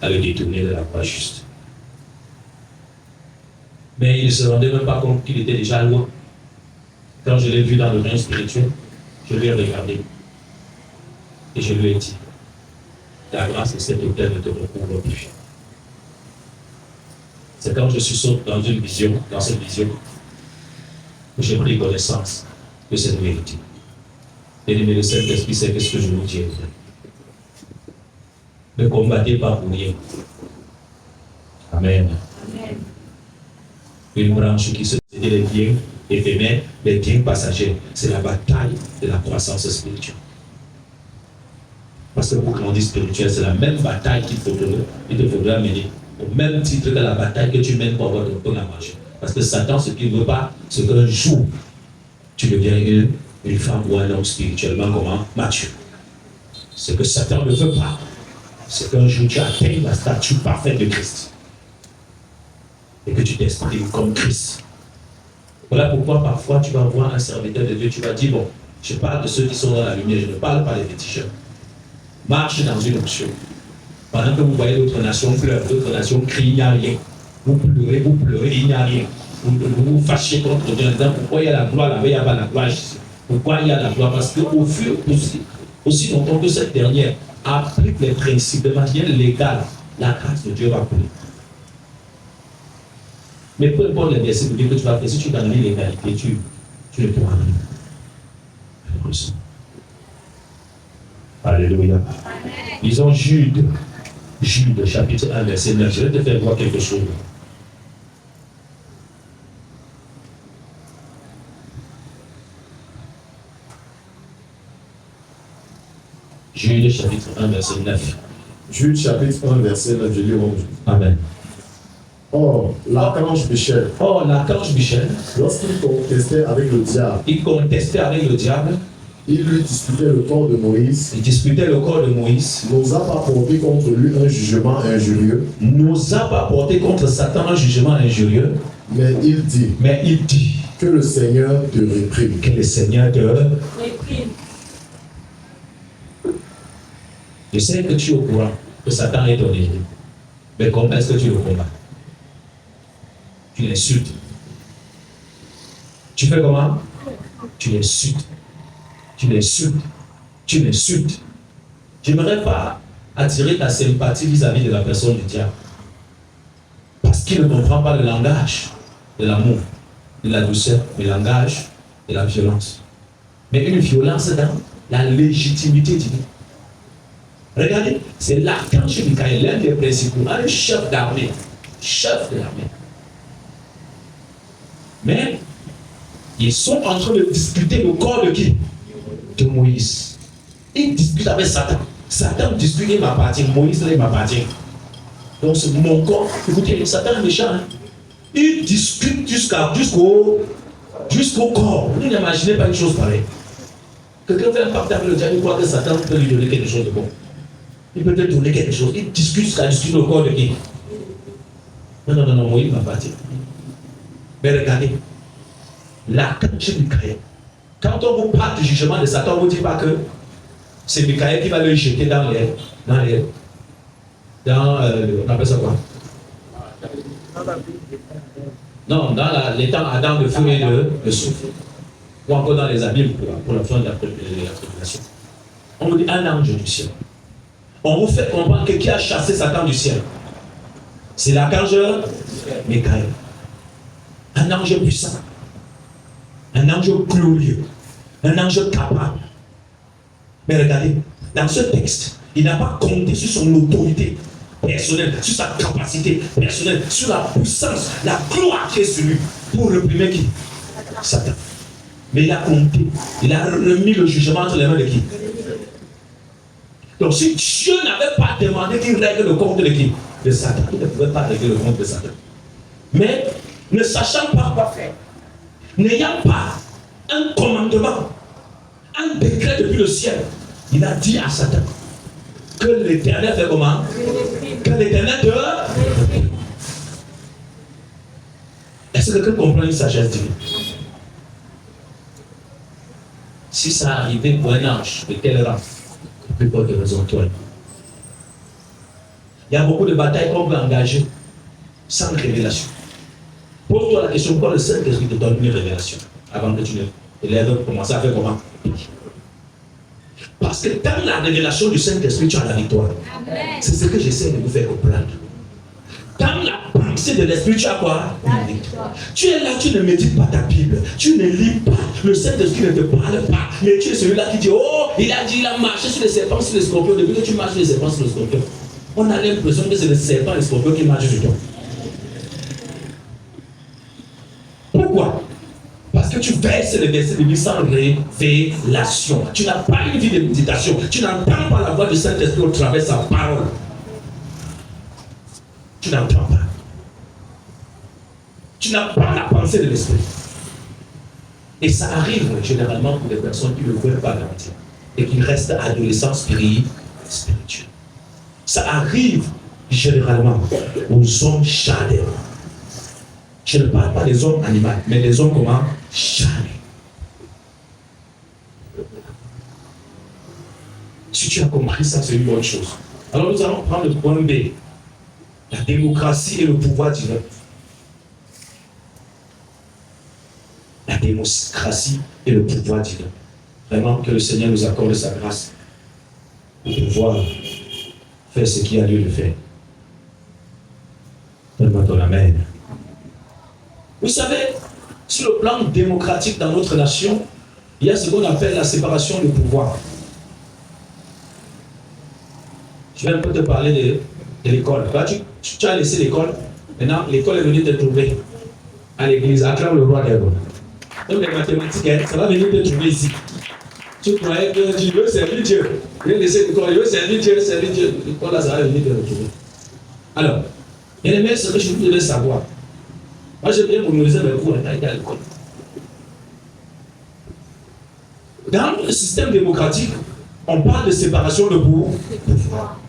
[SPEAKER 4] à le détourner de la voie juste. Mais il ne se rendait même pas compte qu'il était déjà loin. Quand je l'ai vu dans le règne spirituel, je l'ai regardé et je lui ai dit, la grâce de cet hôtel ne te recouvre plus. C'est quand je suis sauté dans cette vision, que j'ai pris connaissance
[SPEAKER 1] que cette vérité. Bien-aimé, le Saint-Esprit sait ce que je vous dis. Ne combattez pas pour rien. Amen.
[SPEAKER 2] Amen.
[SPEAKER 1] Une branche qui se dit les biens éphémères, les biens passagers. C'est la bataille de la croissance spirituelle. Parce que pour grandir spirituel, c'est la même bataille qu'il te faudra mener. Au même titre que la bataille que tu mènes pour avoir ton pain à manger. Parce que Satan, ce qu'il ne veut pas, c'est qu'un jour, tu deviens une femme ou un homme spirituellement comment mature. Ce que Satan ne veut pas, c'est qu'un jour tu atteignes la statue parfaite de Christ. Et que tu t'exprimes comme Christ. Voilà pourquoi parfois tu vas voir un serviteur de Dieu, tu vas dire, bon, je parle de ceux qui sont dans la lumière, je ne parle pas des féticheurs. Marche dans une option. Pendant que vous voyez d'autres nations pleurer, d'autres nations crient, il n'y a rien. Vous pleurez, il n'y a rien. Vous vous fâchez contre Dieu en disant pourquoi il y a la gloire là-bas, il n'y a pas la gloire ici. Pourquoi il y a la gloire? Parce qu'au fur aussi longtemps que cette dernière applique les principes de manière légale, la grâce de Dieu va couler. Mais peu importe les versets de Dieu que tu vas faire, si tu dans l'illégalité, tu ne pourras rien. Alléluia. Lisons Jude, chapitre 1, verset 9. Je vais te faire voir quelque chose. Jude, chapitre 1, verset 9.
[SPEAKER 3] Jude chapitre 1, verset 9, je lis 11.
[SPEAKER 1] Amen.
[SPEAKER 3] Or, l'archange Michel,
[SPEAKER 1] Lorsqu'il
[SPEAKER 3] contestait avec le diable, il lui disputait le corps de Moïse,
[SPEAKER 1] n'osa
[SPEAKER 3] pas porter contre lui un jugement injurieux,
[SPEAKER 1] n'osa pas porter contre Satan un jugement injurieux,
[SPEAKER 3] mais il dit que le Seigneur te réprime.
[SPEAKER 1] Que le Seigneur te
[SPEAKER 2] Réprime.
[SPEAKER 1] Je sais que tu es au courant que Satan est ton ennemi. Mais comment est-ce que tu le combats? Tu l'insultes. Tu fais comment? Tu l'insultes. Tu l'insultes. Tu l'insultes. Je n'aimerais pas attirer ta sympathie vis-à-vis de la personne du diable. Parce qu'il ne comprend pas le langage de l'amour, de la douceur, le langage de la violence. Mais une violence dans la légitimité divine. Regardez, c'est l'archange Michael, l'un des principaux, un chef d'armée. Chef de l'armée. Mais ils sont en train de discuter le corps de qui? De Moïse. Ils discutent avec Satan. Satan discute, il m'appartient. Moïse, il m'appartient. Donc c'est mon corps. Écoutez, Satan est méchant. Hein? Il discute jusqu'au corps. Vous n'imaginez pas une chose pareille. Quelqu'un fait un pacte avec le diable, il croit que Satan peut lui donner quelque chose de bon. Il peut te donner quelque chose. Il discute jusqu'à discuter le corps de qui? Non, Moïse m'appartient. Mais regardez, l'archange Michael, quand on vous parle du jugement de Satan, on ne vous dit pas que c'est Michael qui va le jeter on appelle ça quoi? Non, dans les temps Adam de feu et de souffle. Ou encore dans les abîmes pour la fin de la tribulation. On vous dit un ange du ciel. On vous fait comprendre que qui a chassé Satan du ciel? C'est l'archange Michael. Un ange puissant, un ange glorieux, un ange capable. Mais regardez, dans ce texte, il n'a pas compté sur son autorité personnelle, sur sa capacité personnelle, sur la puissance, la gloire qui est sur lui pour réprimer qui? Satan. Mais il a compté, il a remis le jugement entre les mains de qui? Donc si Dieu n'avait pas demandé qu'il règle le compte de qui? De Satan, il ne pouvait pas régler le compte de Satan. Mais ne sachant pas quoi faire, n'ayant pas un commandement, un décret depuis le ciel, il a dit à Satan que l'Éternel fait comment? Que l'Éternel te... Est-ce que quelqu'un comprend une sagesse divine? Si ça arrivait pour un ange, de quel rang? Plus pas de raison, toi. Il y a beaucoup de batailles qu'on peut engager sans révélation. Pose-toi la question, pourquoi le Saint-Esprit te donne une révélation avant que tu ne lèves pour commencer à faire comment? Parce que dans la révélation du Saint-Esprit, tu as la victoire. C'est ce que j'essaie de vous faire comprendre. Dans la pensée
[SPEAKER 4] marché de l'esprit, tu as quoi?
[SPEAKER 2] La victoire.
[SPEAKER 4] Tu es là, tu ne médites pas ta Bible, tu ne lis pas, le Saint-Esprit ne te parle pas, mais tu es celui-là qui dit, oh, il a dit, il a marché sur les serpents, sur les scorpions. Depuis que tu marches sur les serpents, sur les scorpions, on a l'impression que c'est les serpents et les scorpions qui marchent sur toi. Pourquoi? Parce que tu verses les versets bibliques sans révélation. Tu n'as pas une vie de méditation. Tu n'entends pas la voix du Saint-Esprit au travers de sa parole. Tu n'entends pas. Tu n'as pas la pensée de l'esprit. Et ça arrive généralement pour des personnes qui ne veulent pas grandir et qui restent adolescents spirituels. Ça arrive généralement aux hommes charnels. Je ne parle pas des hommes animaux, mais des hommes comment? Charnels. Si tu as compris ça, c'est une bonne chose. Alors nous allons prendre le point B. La démocratie et le pouvoir divin. La démocratie et le pouvoir divin. Vraiment que le Seigneur nous accorde sa grâce pour pouvoir faire ce qu'il a lieu de faire. Donne-moi ton amen. Vous savez, sur le plan démocratique dans notre nation, il y a ce qu'on appelle la séparation du pouvoir. Je vais un peu te parler de l'école. Tu as laissé l'école, maintenant l'école est venue te trouver à l'église, acclame le roi des rois. Donc les mathématiques, ça va venir te trouver ici. Tu croyais que tu veux servir Dieu. Tu veux laisser l'école, tu veux servir Dieu. L'école là, ça va venir te retrouver. Alors, bien aimé, ce que je vous devais savoir. Moi, j'ai bien mémorisé mes cours à l'école. Dans le système démocratique, on parle de séparation de pouvoir.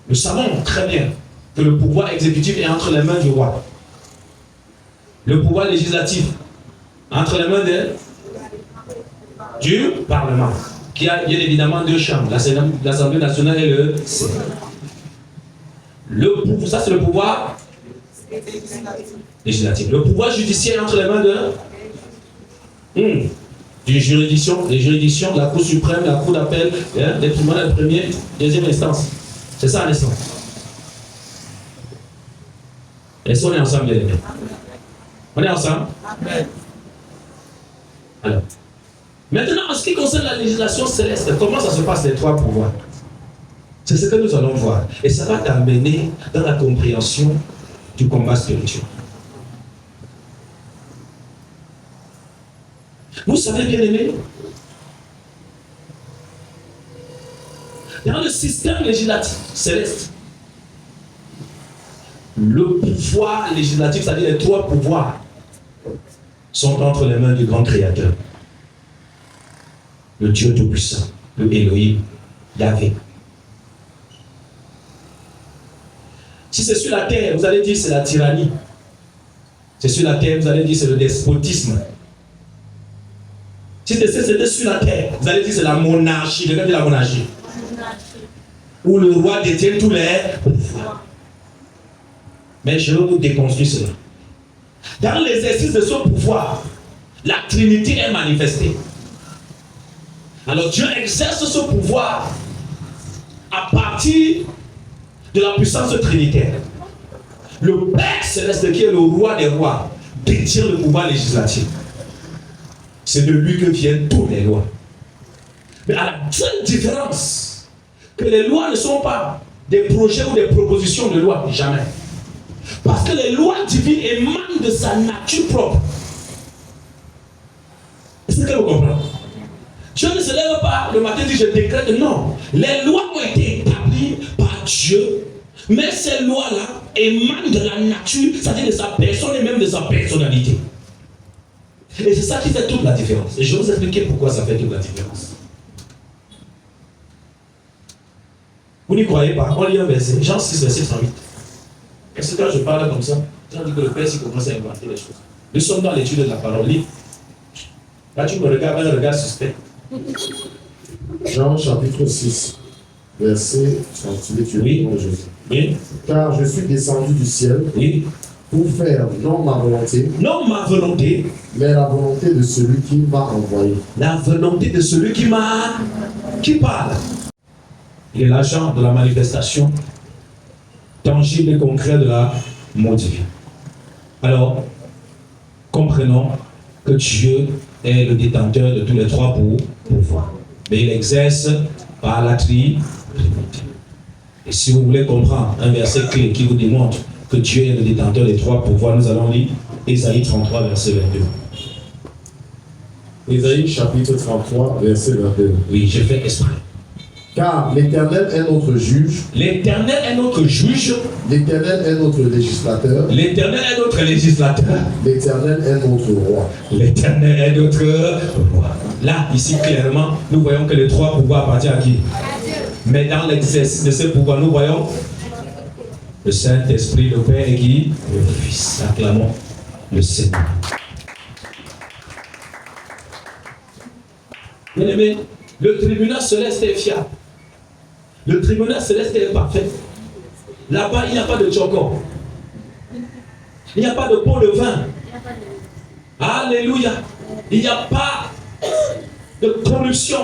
[SPEAKER 4] Nous savons très bien que le pouvoir exécutif est entre les mains du roi. Le pouvoir législatif entre les mains du Parlement, qui a bien évidemment deux chambres, l'Assemblée nationale et le Sénat. Ça, c'est le pouvoir législatif. Le pouvoir judiciaire entre les mains des juridictions, de la Cour suprême, la Cour d'appel, des tribunaux de première, deuxième instance. C'est ça l'instant. Est-ce qu'on est ensemble, bien aimés? On est ensemble? Amen. Alors, maintenant, en ce qui concerne la législation céleste, comment ça se passe les trois pouvoirs? C'est ce que nous allons voir. Et ça va t'amener dans la compréhension du combat spirituel. Vous savez, bien aimé, dans le système législatif céleste, le pouvoir législatif, c'est-à-dire les trois pouvoirs, sont entre les mains du grand créateur, le Dieu Tout-Puissant, le Elohim, Yahvé. Si c'est sur la terre, vous allez dire c'est la tyrannie. C'est sur la terre, vous allez dire c'est le despotisme. Si c'était sur la terre, vous allez dire c'est la monarchie. Regardez la monarchie. Où le roi détient tous les pouvoirs. Mais je vais vous déconstruire cela. Dans l'exercice de ce pouvoir, la Trinité est manifestée. Alors Dieu exerce ce pouvoir à partir de la puissance trinitaire. Le Père céleste, qui est le roi des rois, détient le pouvoir législatif. C'est de lui que viennent toutes les lois. Mais à la seule différence, que les lois ne sont pas des projets ou des propositions de loi, jamais. Parce que les lois divines émanent de sa nature propre. Est-ce que vous comprenez? Dieu ne se lève pas le matin et dit je décrète. Non. Les lois ont été établies par Dieu. Mais ces lois-là émanent de la nature, c'est-à-dire de sa personne et même de sa personnalité. Et c'est ça qui fait toute la différence. Et je vais vous expliquer pourquoi ça fait toute la différence. Vous n'y croyez pas? On lit un verset, Jean 6, verset 38. Parce que quand je parle comme ça, on dit que le Père s'y commence à inventer les choses. Nous sommes dans l'étude de la parole. Lis. Là, tu me regardes un regard suspect.
[SPEAKER 3] Jean chapitre 6, verset 38.
[SPEAKER 4] Oui. Oui.
[SPEAKER 3] Car je suis descendu du ciel,
[SPEAKER 4] Oui.
[SPEAKER 3] pour faire non ma volonté,
[SPEAKER 4] Non ma volonté,
[SPEAKER 3] mais la volonté de celui qui m'a envoyé.
[SPEAKER 4] la volonté de celui qui parle. Il est l'agent de la manifestation tangible et concrète de l'amour divin. Alors, comprenons que Dieu est le détenteur de tous les trois pouvoirs. Mais il exerce par la Trinité. Et si vous voulez comprendre un verset clé qui vous démontre que Dieu est le détenteur des trois pouvoirs, nous allons lire Ésaïe 33, verset 22.
[SPEAKER 3] Ésaïe chapitre 33, verset 22.
[SPEAKER 4] Oui, j'ai fait exprès.
[SPEAKER 3] Car l'Éternel est notre juge.
[SPEAKER 4] L'Éternel est notre juge.
[SPEAKER 3] L'Éternel est notre législateur.
[SPEAKER 4] L'Éternel est notre législateur.
[SPEAKER 3] L'Éternel est notre roi.
[SPEAKER 4] L'Éternel est notre roi. Là, ici, clairement, nous voyons que les trois pouvoirs appartiennent à qui? Mais dans l'exercice de ces pouvoirs, nous voyons le Saint-Esprit, le Père et qui? Le Fils. Acclamons le Seigneur. Bien aimé, le tribunal céleste est fiable. Le tribunal céleste est parfait. Là-bas, il n'y a pas de choco. Il n'y a pas de pot de vin. Alléluia. Il n'y a pas de corruption.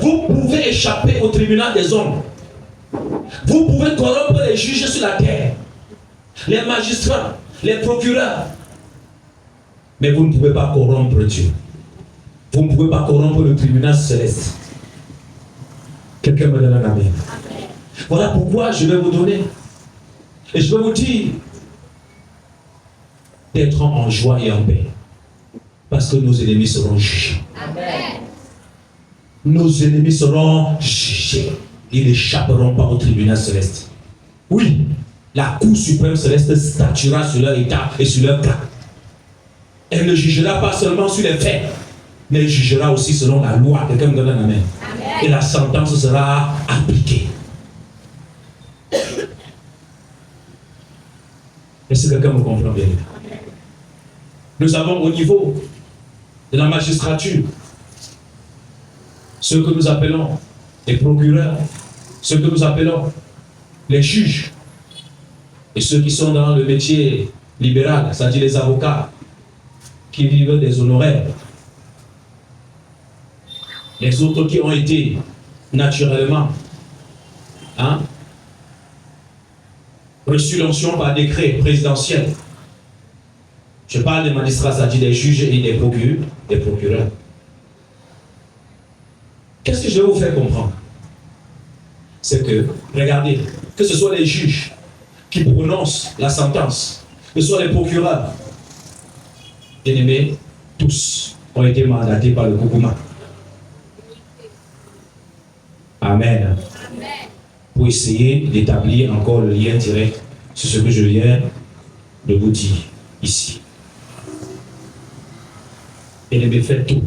[SPEAKER 4] Vous pouvez échapper au tribunal des hommes. Vous pouvez corrompre les juges sur la terre, les magistrats, les procureurs. Mais vous ne pouvez pas corrompre Dieu. Vous ne pouvez pas corrompre le tribunal céleste. Quelqu'un me donne un amen. Voilà pourquoi je vais vous donner. Et je vais vous dire d'être en joie et en paix. Parce que nos ennemis seront jugés.
[SPEAKER 2] Amen.
[SPEAKER 4] Nos ennemis seront jugés. Ils n'échapperont pas au tribunal céleste. Oui, la Cour suprême céleste statuera sur leur état et sur leur cas. Elle ne jugera pas seulement sur les faits, mais elle jugera aussi selon la loi. Quelqu'un me donne un amen. Et la sentence sera appliquée. Est-ce que quelqu'un me comprend bien? Nous avons au niveau de la magistrature ceux que nous appelons les procureurs, ceux que nous appelons les juges, et ceux qui sont dans le métier libéral, c'est-à-dire les avocats, qui vivent des honoraires. Les autres qui ont été naturellement reçu l'onction par décret présidentiel. Je parle des magistrats, c'est-à-dire des juges et des procureurs. Qu'est-ce que je vais vous faire comprendre? C'est que, regardez, que ce soit les juges qui prononcent la sentence, que ce soit les procureurs, bien aimés, tous ont été mandatés par le Koukouma. Amen. Pour essayer d'établir encore le lien direct sur ce que je viens de vous dire ici. Bien-aimés, faites tout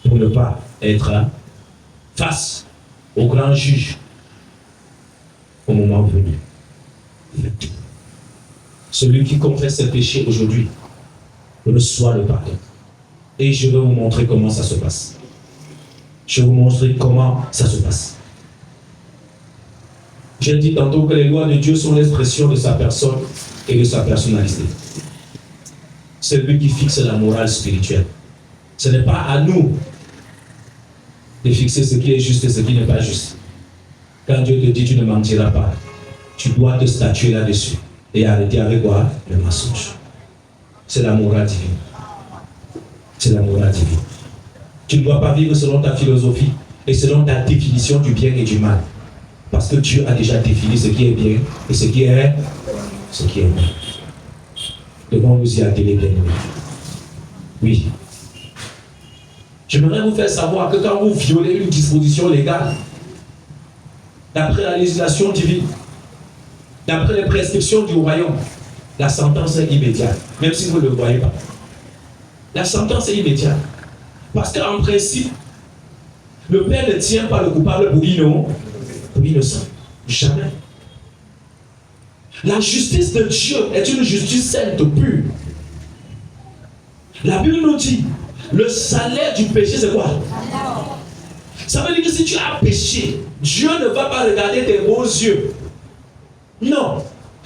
[SPEAKER 4] pour ne pas être face au grand juge au moment venu. Faites tout. Celui qui confesse ses péchés aujourd'hui reçoit le pardon. Et je vais vous montrer comment ça se passe. Je vais vous montrer comment ça se passe. J'ai dit tantôt que les lois de Dieu sont l'expression de sa personne et de sa personnalité. C'est lui qui fixe la morale spirituelle. Ce n'est pas à nous de fixer ce qui est juste et ce qui n'est pas juste. Quand Dieu te dit tu ne mentiras pas, tu dois te statuer là-dessus et arrêter avec quoi? Le mensonge. C'est la morale divine. C'est la morale divine. Tu ne dois pas vivre selon ta philosophie et selon ta définition du bien et du mal. Parce que Dieu a déjà défini ce qui est bien et ce qui est mal. Devons nous y atteler, bien aimés. Oui. J'aimerais vous faire savoir que quand vous violez une disposition légale, d'après la législation divine, d'après les prescriptions du royaume, la sentence est immédiate, même si vous ne le voyez pas. La sentence est immédiate. Parce qu'en principe, le Père ne tient pas le coupable pour innocent. Jamais. La justice de Dieu est une justice sainte, pure. La Bible nous dit, le salaire du péché, c'est quoi? Ça veut dire que si tu as péché, Dieu ne va pas regarder tes beaux yeux. Non.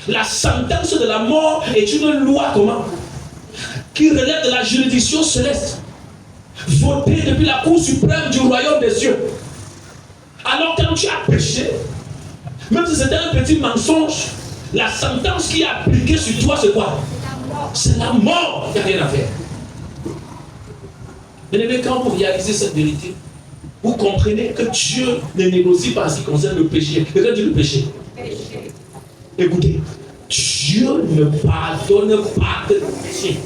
[SPEAKER 4] La sentence de la mort est une loi comment? Qui relève de la juridiction céleste, votée depuis la Cour suprême du royaume des cieux. Alors quand tu as péché, même si c'était un petit mensonge, La sentence qui est appliquée sur toi, c'est quoi? C'est la mort. Il n'y a rien à faire. Bien-aimés, quand vous réalisez cette vérité, vous comprenez que Dieu ne négocie pas en ce qui concerne le péché. Quelqu'un dit le péché. Écoutez, Dieu ne pardonne pas le péché.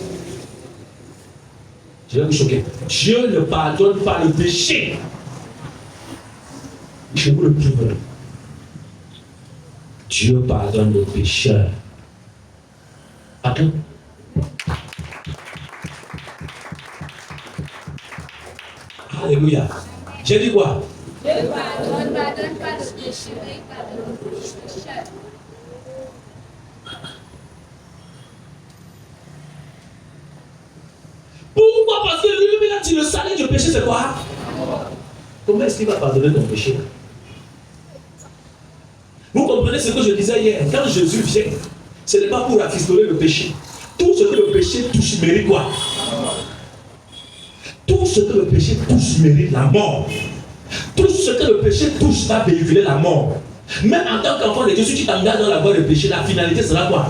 [SPEAKER 4] Je vais vous choquer. Dieu ne pardonne pas le péché. Je vous le prouve. Dieu pardonne le pécheur. Après. Alléluia. J'ai dit quoi?
[SPEAKER 2] Dieu pardonne pas le péché, il pardonne le pécheur.
[SPEAKER 4] Pourquoi? Parce que lui, il a dit le salaire du péché, c'est quoi? Comment est-ce qu'il va pardonner ton péché? Vous comprenez ce que je disais hier? Quand Jésus vient, ce n'est pas pour rafistoler le péché. Tout ce que le péché touche mérite quoi? Tout ce que le péché touche mérite la mort. Tout ce que le péché touche va véhiculer la mort. Même en tant qu'enfant de Dieu, si tu t'engages dans la voie du péché, la finalité sera quoi?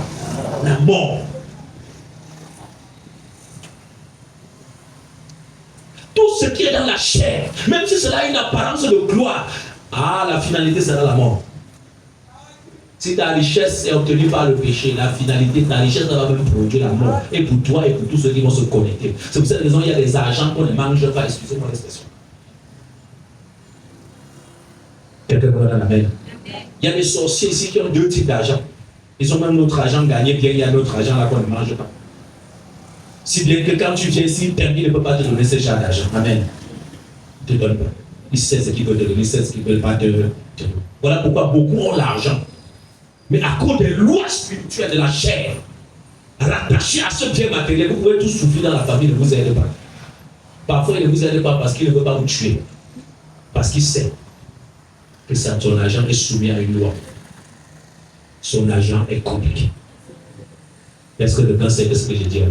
[SPEAKER 4] La mort. Tout ce qui est dans la chair, même si cela a une apparence de gloire, la finalité sera la mort. Si ta richesse est obtenue par le péché, la finalité, ta richesse va même produire la mort. Et pour toi et pour tous ceux qui vont se connecter. C'est pour cette raison qu'il y a des argents qu'on ne mange pas, excusez-moi l'expression. Quelqu'un va dans la main. Il y a des sorciers ici qui ont 2 types d'argent. Ils ont même notre argent gagné, bien il y a notre argent là qu'on ne mange pas. Si bien que quand tu viens ici, il ne peut pas te donner ce genre d'argent. Amen. Il ne te donne pas. Il sait ce qu'il veut te donner, il sait ce qu'il ne veut pas te donner. Voilà pourquoi beaucoup ont l'argent. Mais à cause des lois spirituelles de la chair, rattachées à ce bien matériel, vous pouvez tous souffrir dans la famille, ne vous aide pas. Parfois, il ne vous aide pas parce qu'il ne veut pas vous tuer. Parce qu'il sait que son argent est soumis à une loi. Son argent est compliqué. Est-ce que quelqu'un sait ce que j'ai dit?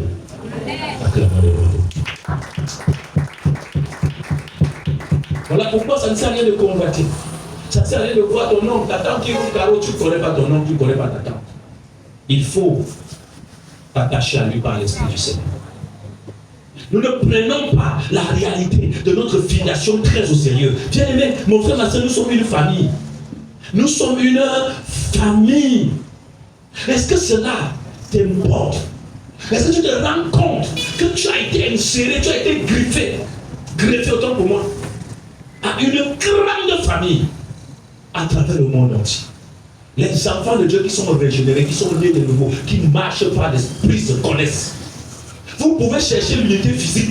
[SPEAKER 4] Voilà pourquoi ça ne sert à rien de convoiter. Ça ne sert à rien de voir ton oncle, ta tante qui roule carreau, tu ne connais pas ton oncle, tu ne connais pas ta tante. Il faut t'attacher à lui par l'Esprit du Seigneur. Nous ne prenons pas la réalité de notre filiation très au sérieux. Bien aimé, mon frère, ma soeur, nous sommes une famille. Nous sommes une famille. Est-ce que cela t'importe? Est-ce que tu te rends compte que tu as été inséré, tu as été greffé autant pour moi, à une grande famille à travers le monde entier? Les enfants de Dieu qui sont régénérés, qui sont nés de nouveau, qui marchent par l'esprit, se connaissent. Vous pouvez chercher l'unité physique.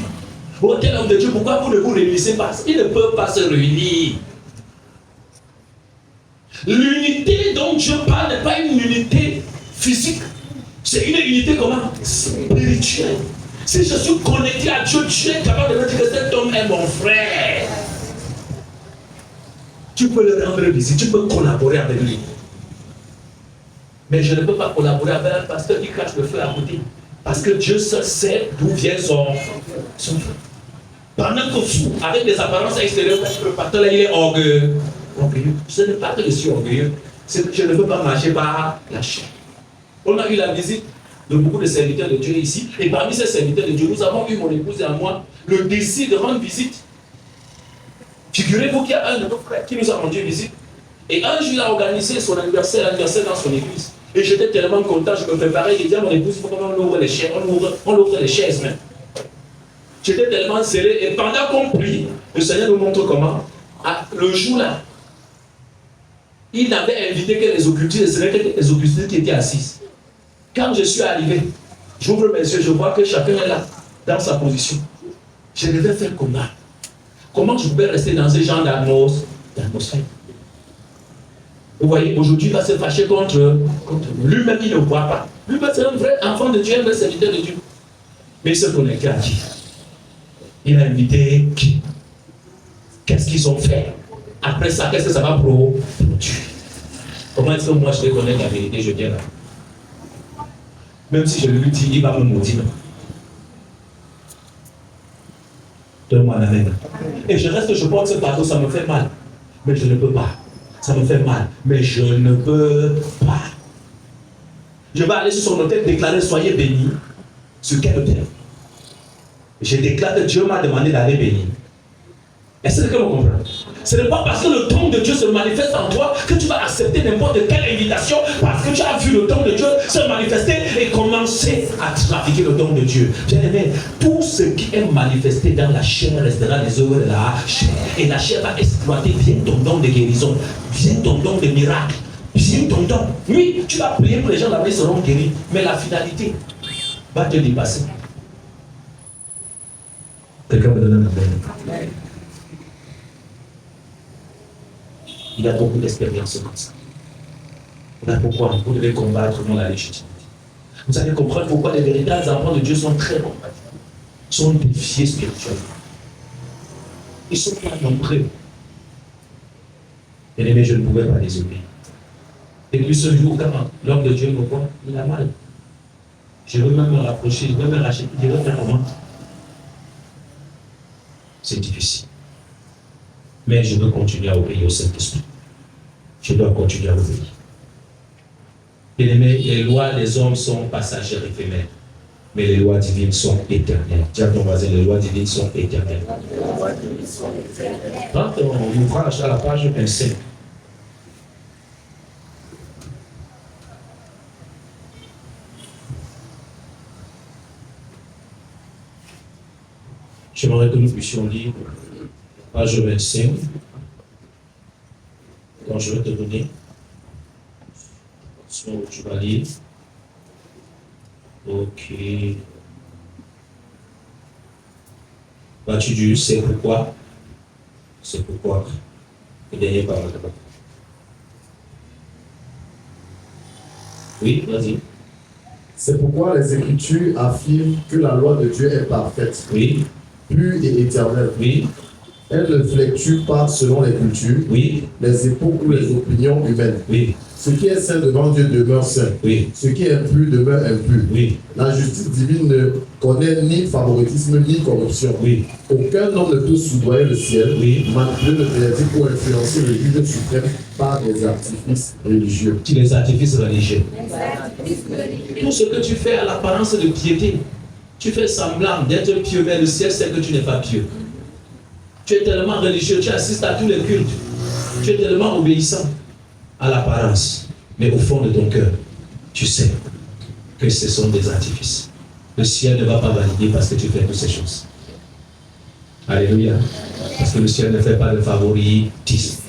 [SPEAKER 4] Oh, tel homme de Dieu, pourquoi vous ne vous réunissez pas? Ils ne peuvent pas se réunir. L'unité dont Dieu parle n'est pas une unité physique. C'est une unité comment? Spirituelle. Si je suis connecté à Dieu, Dieu est capable de me dire que cet homme est mon frère. Tu peux le rendre visite, tu peux collaborer avec lui. Mais je ne peux pas collaborer avec un pasteur qui cache le feu à côté. Parce que Dieu seul sait d'où vient son feu. Pendant que vous, avec des apparences extérieures, le pasteur là, il est orgueilleux. Ce n'est pas que je suis orgueilleux, c'est que je ne peux pas marcher par la chair. On a eu la visite de beaucoup de serviteurs de Dieu ici. Et parmi ces serviteurs de Dieu, nous avons eu, mon épouse et à moi, le désir de rendre visite. Figurez-vous qu'il y a un de nos frères qui nous a rendu visite. Et un jour, il a organisé son anniversaire dans son église. Et j'étais tellement content, je me préparais, j'ai dit à mon épouse, il faut qu'on ouvre les chaises, on ouvre les chaises même. J'étais tellement serré, et pendant qu'on prie, le Seigneur nous montre comment. Le jour-là, il n'avait invité que les occultistes, ce n'était que les occultistes qui étaient assises. Quand je suis arrivé, j'ouvre mes yeux, je vois que chacun est là, dans sa position. Je devais faire comment? Comment je pouvais rester dans ce genre d'atmosphère? Vous voyez, aujourd'hui, il va se fâcher contre lui-même, il ne voit pas. Lui-même, c'est un vrai enfant de Dieu, un vrai serviteur de Dieu. Mais il se connectait à qui? Il a invité qui? Qu'est-ce qu'ils ont fait? Après ça, qu'est-ce que ça va produire? Comment est-ce que moi je vais connaître la vérité? Je viens là. Même si je lui dis, il va me motiver. Donne-moi la main. Et je reste, je porte ce fardeau, ça me fait mal. Mais je ne peux pas. Ça me fait mal. Mais je ne peux pas. Je vais aller sur son autel déclarer soyez bénis. Sur quel autel? Je déclare que Dieu m'a demandé d'aller bénir. Est-ce que vous comprenez? Ce n'est pas parce que le don de Dieu se manifeste en toi que tu vas accepter n'importe quelle invitation parce que tu as vu le don de Dieu se manifester et commencer à trafiquer le don de Dieu. Bien aimé, tout ce qui est manifesté dans la chair restera des œuvres de la chair. Et la chair va exploiter bien ton don de guérison, bien ton don de miracle, bien ton don. Oui, tu vas prier pour les gens là-bas, ils seront guéris. Mais la finalité va te dépasser. Quelqu'un me donne un amen. Il y a beaucoup d'expériences comme ça. Voilà pourquoi vous devez combattre dans la légitimité. Vous allez comprendre pourquoi les véritables enfants de Dieu sont très combattus, sont défiés spirituellement. Ils sont pas nombreux. Et je ne pouvais pas les oublier. Et puis ce jour, quand l'homme de Dieu me voit, il a mal. Je veux même me rapprocher, je veux me racheter, je veux faire comment? C'est difficile. Mais je veux continuer à obéir au Saint-Esprit. Je dois continuer à obéir. Bien-aimés, les lois des hommes sont passagères, éphémères. Mais les lois divines sont éternelles. Dis à ton voisin, les lois divines sont éternelles. Quand on ouvrage à la page 25, j'aimerais que nous puissions lire page 25. Donc je vais te donner ce que tu vas lire. Ok. Vas-tu dire c'est pourquoi? C'est pourquoi. Le dernier paragraphe. Oui, vas-y.
[SPEAKER 3] C'est pourquoi les Écritures affirment que la loi de Dieu est parfaite,
[SPEAKER 4] Oui,
[SPEAKER 3] pure et éternelle.
[SPEAKER 4] oui,
[SPEAKER 3] Elle ne fluctue pas selon les cultures,
[SPEAKER 4] oui,
[SPEAKER 3] les époques ou les opinions humaines.
[SPEAKER 4] oui,
[SPEAKER 3] Ce qui est saint devant Dieu demeure saint.
[SPEAKER 4] oui,
[SPEAKER 3] Ce qui est impur demeure impur.
[SPEAKER 4] oui,
[SPEAKER 3] La justice divine ne connaît ni favoritisme ni corruption.
[SPEAKER 4] oui,
[SPEAKER 3] Aucun homme ne peut soudoyer le ciel,
[SPEAKER 4] Oui.
[SPEAKER 3] manipuler le verdict ou influencer le juge suprême par des artifices religieux.
[SPEAKER 4] tu les artifices religieux.
[SPEAKER 2] Sacrifice religieux.
[SPEAKER 4] Tout ce que tu fais à l'apparence de piété, tu fais semblant d'être pieux, mais le ciel sait que tu n'es pas pieux. Tu es tellement religieux, tu assistes à tous les cultes. Tu es tellement obéissant à l'apparence. Mais au fond de ton cœur, tu sais que ce sont des artifices. Le ciel ne va pas valider parce que tu fais toutes ces choses. Alléluia. Parce que le ciel ne fait pas de favoritisme.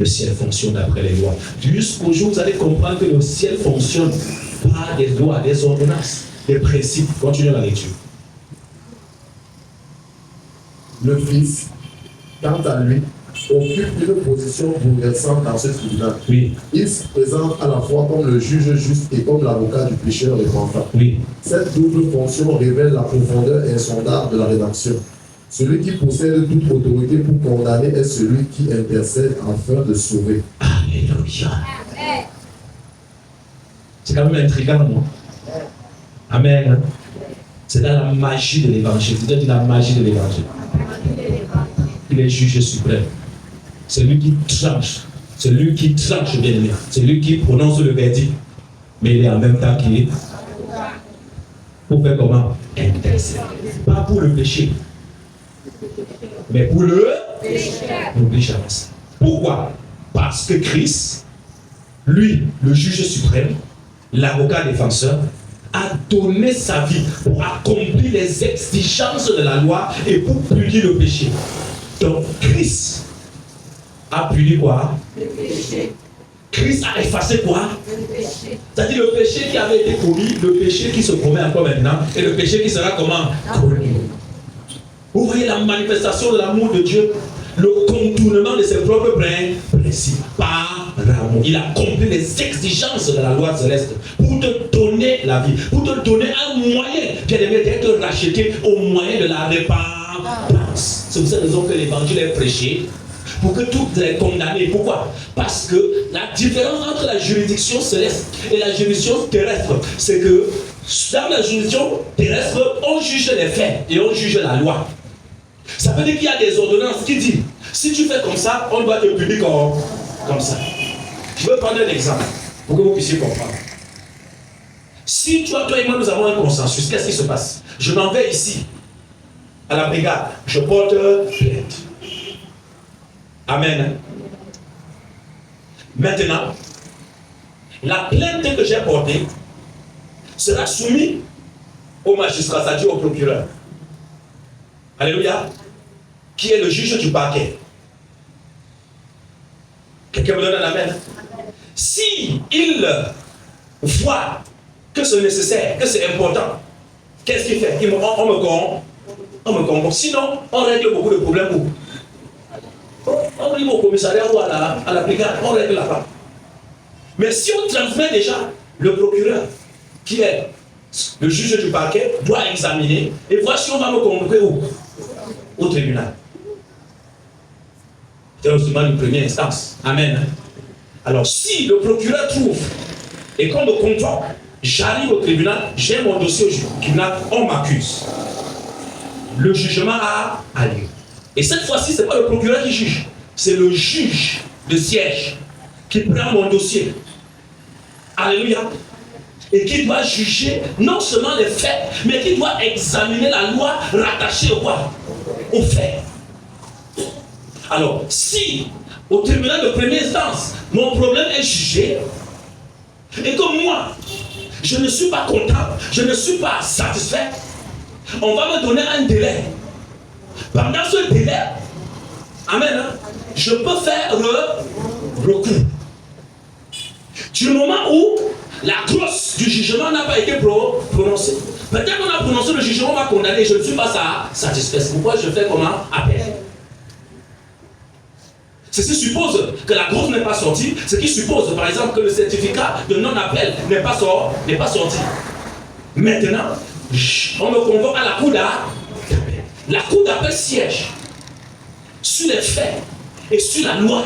[SPEAKER 4] Le ciel fonctionne d'après les lois. Jusqu'au jour où vous allez comprendre que le ciel fonctionne par des lois, des ordonnances, des principes. Continuez la lecture.
[SPEAKER 3] Le Fils, quant à lui, occupe une position bouleversante dans ce tribunal.
[SPEAKER 4] Oui,
[SPEAKER 3] Il se présente à la fois comme le juge juste et comme l'avocat du pécheur repentant.
[SPEAKER 4] oui.
[SPEAKER 3] Cette double fonction révèle la profondeur insondable de la rédemption. Celui qui possède toute autorité pour condamner est celui qui intercède afin de sauver.
[SPEAKER 4] Alléluia.
[SPEAKER 2] Amen.
[SPEAKER 4] C'est quand même intriguant, non? Amen. C'est dans la magie de l'évangile. Vous êtes dans la magie de l'évangile. Il est juge suprême. C'est lui qui tranche. C'est lui qui tranche, bien aimé. C'est lui qui prononce le verdict. Mais il est en même temps qui est. Pour faire comment? Intercéder. Pas pour le péché. Mais pour le péché. Pourquoi? Parce que Christ, lui, le juge suprême, l'avocat défenseur, a donné sa vie pour accomplir les exigences de la loi et pour punir le péché. Donc Christ a puni quoi?
[SPEAKER 2] Le péché.
[SPEAKER 4] Christ a effacé quoi?
[SPEAKER 2] Le péché.
[SPEAKER 4] C'est-à-dire le péché qui avait été commis, le péché qui se commet encore maintenant, et le péché qui sera comment? Commis. Vous voyez la manifestation de l'amour de Dieu, le contournement de ses propres principes par l'amour. Il a accompli les exigences de la loi céleste pour te donner la vie, pour te donner un moyen, bien aimé, d'être racheté au moyen de la repentance. C'est pour cette raison que l'évangile est prêché, pour que tous les condamnés. Pourquoi? Parce que la différence entre la juridiction céleste et la juridiction terrestre, c'est que dans la juridiction terrestre, on juge les faits et on juge la loi. Ça veut dire qu'il y a des ordonnances qui disent, si tu fais comme ça, on doit te punir comme ça. Je veux prendre un exemple pour que vous puissiez comprendre. Si toi et moi, nous avons un consensus, qu'est-ce qui se passe? Je m'en vais ici, à la brigade, je porte plainte. Amen. Maintenant, la plainte que j'ai portée sera soumise au magistrat, c'est-à-dire au procureur. Alléluia. Qui est le juge du parquet. Quelqu'un me donne un amen. Si il voit que c'est nécessaire, que c'est important, qu'est-ce qu'il fait? On me comprend. Sinon, on règle beaucoup de problèmes où? On arrive au commissariat ou à la brigade, on règle là-bas. Mais si on transmet déjà, le procureur, qui est le juge du parquet, doit examiner et voir si on va me convoquer où? Au tribunal. C'est un instrument de première instance. Amen. Alors, si le procureur trouve et qu'on me convoque, j'arrive au tribunal, j'ai mon dossier au tribunal, on m'accuse. Le jugement a lieu. Et cette fois-ci, ce n'est pas le procureur qui juge, c'est le juge de siège qui prend mon dossier. Alléluia. Et qui doit juger non seulement les faits, mais qui doit examiner la loi rattachée au quoi? Aux faits. Alors, si au tribunal de première instance, mon problème est jugé, et que moi, je ne suis pas content, je ne suis pas satisfait, on va me donner un délai. Pendant ce délai, amen, je peux faire recours. Du moment où la clause du jugement n'a pas été prononcée, peut-être qu'on a prononcé le jugement, on va condamner, je ne suis pas satisfait. C'est pourquoi je fais comment? Appel. Ceci suppose que la clause n'est pas sortie, ce qui suppose par exemple que le certificat de non-appel n'est pas sorti. Maintenant, on me convoque à la cour d'appel. La cour d'appel siège sur les faits et sur la loi.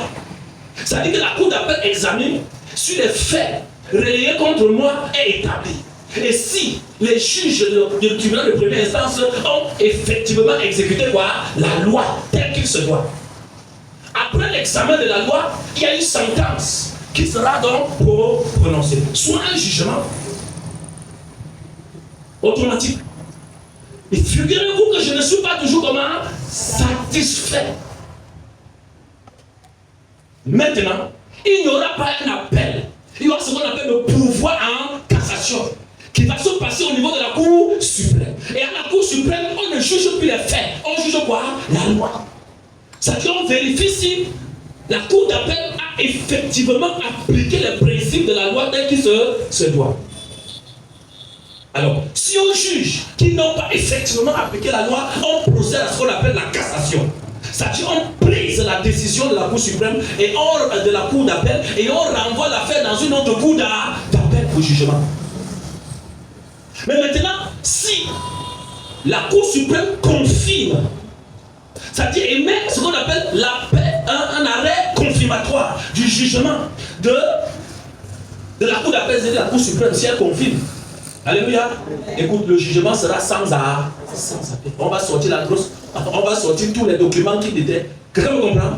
[SPEAKER 4] Ça veut dire que la cour d'appel examine sur les faits relayés contre moi est établi. Et si les juges du tribunal de première instance ont effectivement exécuté quoi? La loi telle qu'il se doit. Après l'examen de la loi, il y a une sentence qui sera donc prononcée. Soit un jugement automatique. Et figurez-vous que je ne suis pas toujours comment? Satisfait. Maintenant, il n'y aura pas un appel. Il y aura ce qu'on appelle le pouvoir en cassation qui va se passer au niveau de la Cour suprême. Et à la Cour suprême, on ne juge plus les faits. On juge quoi? La loi. C'est-à-dire qu'on vérifie si la Cour d'appel a effectivement appliqué les principes de la loi tel qu'il se doit. Alors, si on juge qu'ils n'ont pas effectivement appliqué la loi, on procède à ce qu'on appelle la cassation. C'est-à-dire on prise la décision de la Cour suprême et de la Cour d'appel et on renvoie l'affaire dans une autre Cour d'appel au jugement. Mais maintenant, si la Cour suprême confirme, c'est-à-dire émet ce qu'on appelle un arrêt confirmatoire du jugement de la Cour d'appel et de la Cour suprême, si elle confirme. Alléluia. Écoute, le jugement sera sans appel. On va sortir la grosse, on va sortir tous les documents qui étaient. Quelqu'un me comprend?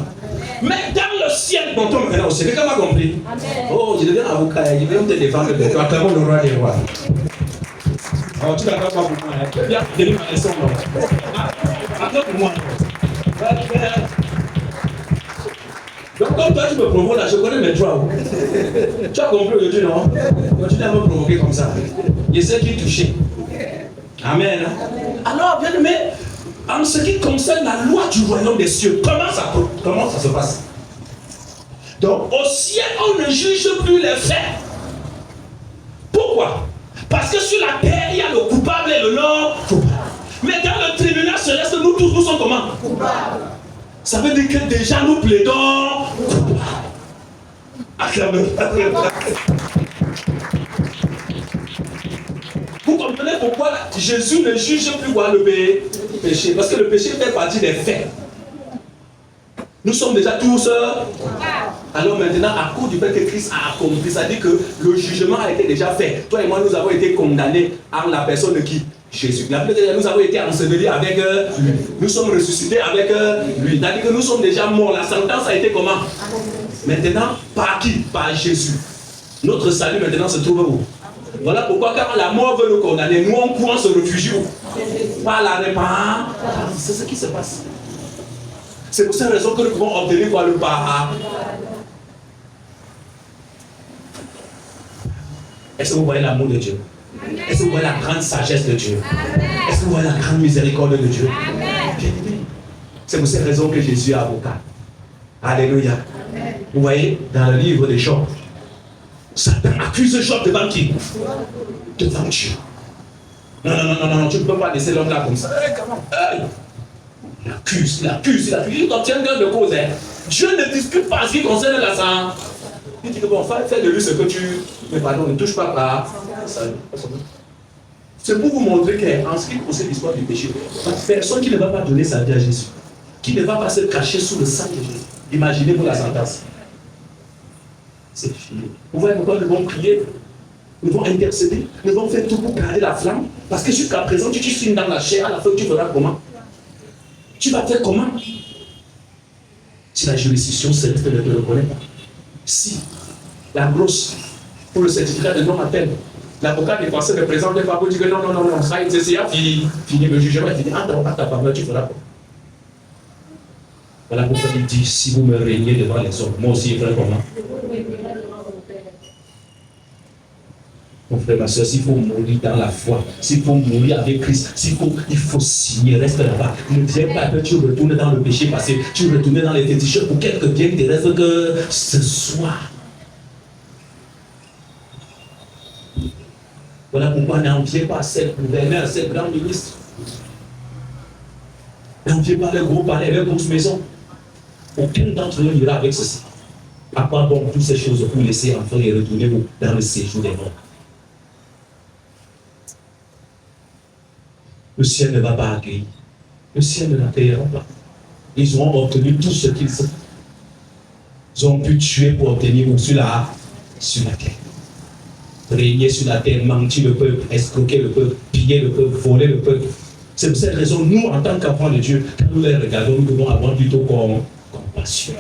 [SPEAKER 4] Mais dans le ciel, bon, toi maintenant aussi, quelqu'un m'a compris? Oh, je deviens avocat, je vais te défendre de toi, clairement le roi des rois. Alors, tu n'attends pas pour moi, hein? Tu viens de ma leçon, non? Attends pour moi. Donc, comme toi, tu me provoques là, je connais mes droits. Tu as compris aujourd'hui, non? Continue à me provoquer comme ça. Je sais qui toucher. Amen. Alors, bien aimé, en ce qui concerne la loi du royaume des cieux, comment ça se passe? Donc, au ciel, on ne juge plus les faits. Pourquoi? Parce que sur la terre, il y a le coupable et le non coupable. Mais dans le tribunal céleste, nous tous, nous sommes comment? Coupables. Ça veut dire que déjà nous plaidons coupables. Acclamez. Vous comprenez pourquoi Jésus ne juge plus quoi le péché? Parce que le péché fait partie des faits. Nous sommes déjà tous alors maintenant, à cause du fait que Christ a accompli, ça dit que le jugement a été déjà fait. Toi et moi, nous avons été condamnés en la personne de qui? Jésus. Nous avons été ensevelis avec lui. Nous sommes ressuscités avec lui. C'est-à-dire que nous sommes déjà morts. La sentence a été comment? Maintenant, par qui? Par Jésus. Notre salut maintenant se trouve où? Voilà pourquoi quand la mort veut nous condamner, nous on court, on se réfugie où? Par la réponse. C'est ce qui se passe. C'est pour cette raison que nous pouvons obtenir quoi? Le pardon. Est-ce que vous voyez l'amour de Dieu? Est-ce que vous voyez la grande sagesse de Dieu? Est-ce que vous voyez la grande miséricorde de Dieu? C'est pour cette raison que Jésus est avocat. Alléluia. Vous voyez, dans le livre de Job, Satan accuse Job devant qui? Devant Dieu. Non, tu ne peux pas laisser l'homme là comme ça. Il accuse. Il obtient gain de cause. Dieu ne discute pas ce qui concerne la sang. Il dit que bon, fais de lui ce que tu... Mais pardon, ne touche pas à ça. C'est pour vous montrer qu'en ce qui concerne l'histoire du péché, personne qui ne va pas donner sa vie à Jésus, qui ne va pas se cacher sous le sang de Jésus. Imaginez pour la sentence. C'est fini. Vous voyez pourquoi nous devons prier, nous devons intercéder, nous devons faire tout pour garder la flamme. Parce que jusqu'à présent, tu signes dans la chair, à la fin, tu feras comment? Tu vas faire comment? Si la juridiction céleste ne te reconnaît pas. Si la grosse, pour le certificat de non-appel, l'avocat des Français ne présente pas pour dire que non, ça c'est fini, le jugement est fini. Entre à ta parole, tu feras quoi? Voilà pourquoi il dit, si vous me régnez devant les hommes, moi aussi je ferai comment? Mon frère, ma soeur, s'il faut mourir dans la foi, s'il faut mourir avec Christ, il faut signer, reste là-bas. Ne viens pas que tu retournes dans le péché passé, tu retournes dans les fétiches pour quelque bien terrestre que ce soir. Voilà pourquoi n'enviez pas cette gouverneur, cette grande ministre. N'enviez pas les gros palais, les grosses maisons. Aucun d'entre eux n'ira avec ceci. À quoi bon toutes ces choses pour laisser enfin et retourner dans le séjour des morts? Le ciel ne va pas accueillir. Le ciel ne l'accueillera pas. Ils auront obtenu tout ce qu'ils ont. Ils ont pu tuer pour obtenir sur la terre. Régner sur la terre, mentir le peuple, escroquer le peuple, piller le peuple, voler le peuple. C'est pour cette raison, nous, en tant qu'enfants de Dieu, quand nous les regardons, nous devons avoir plutôt compassion.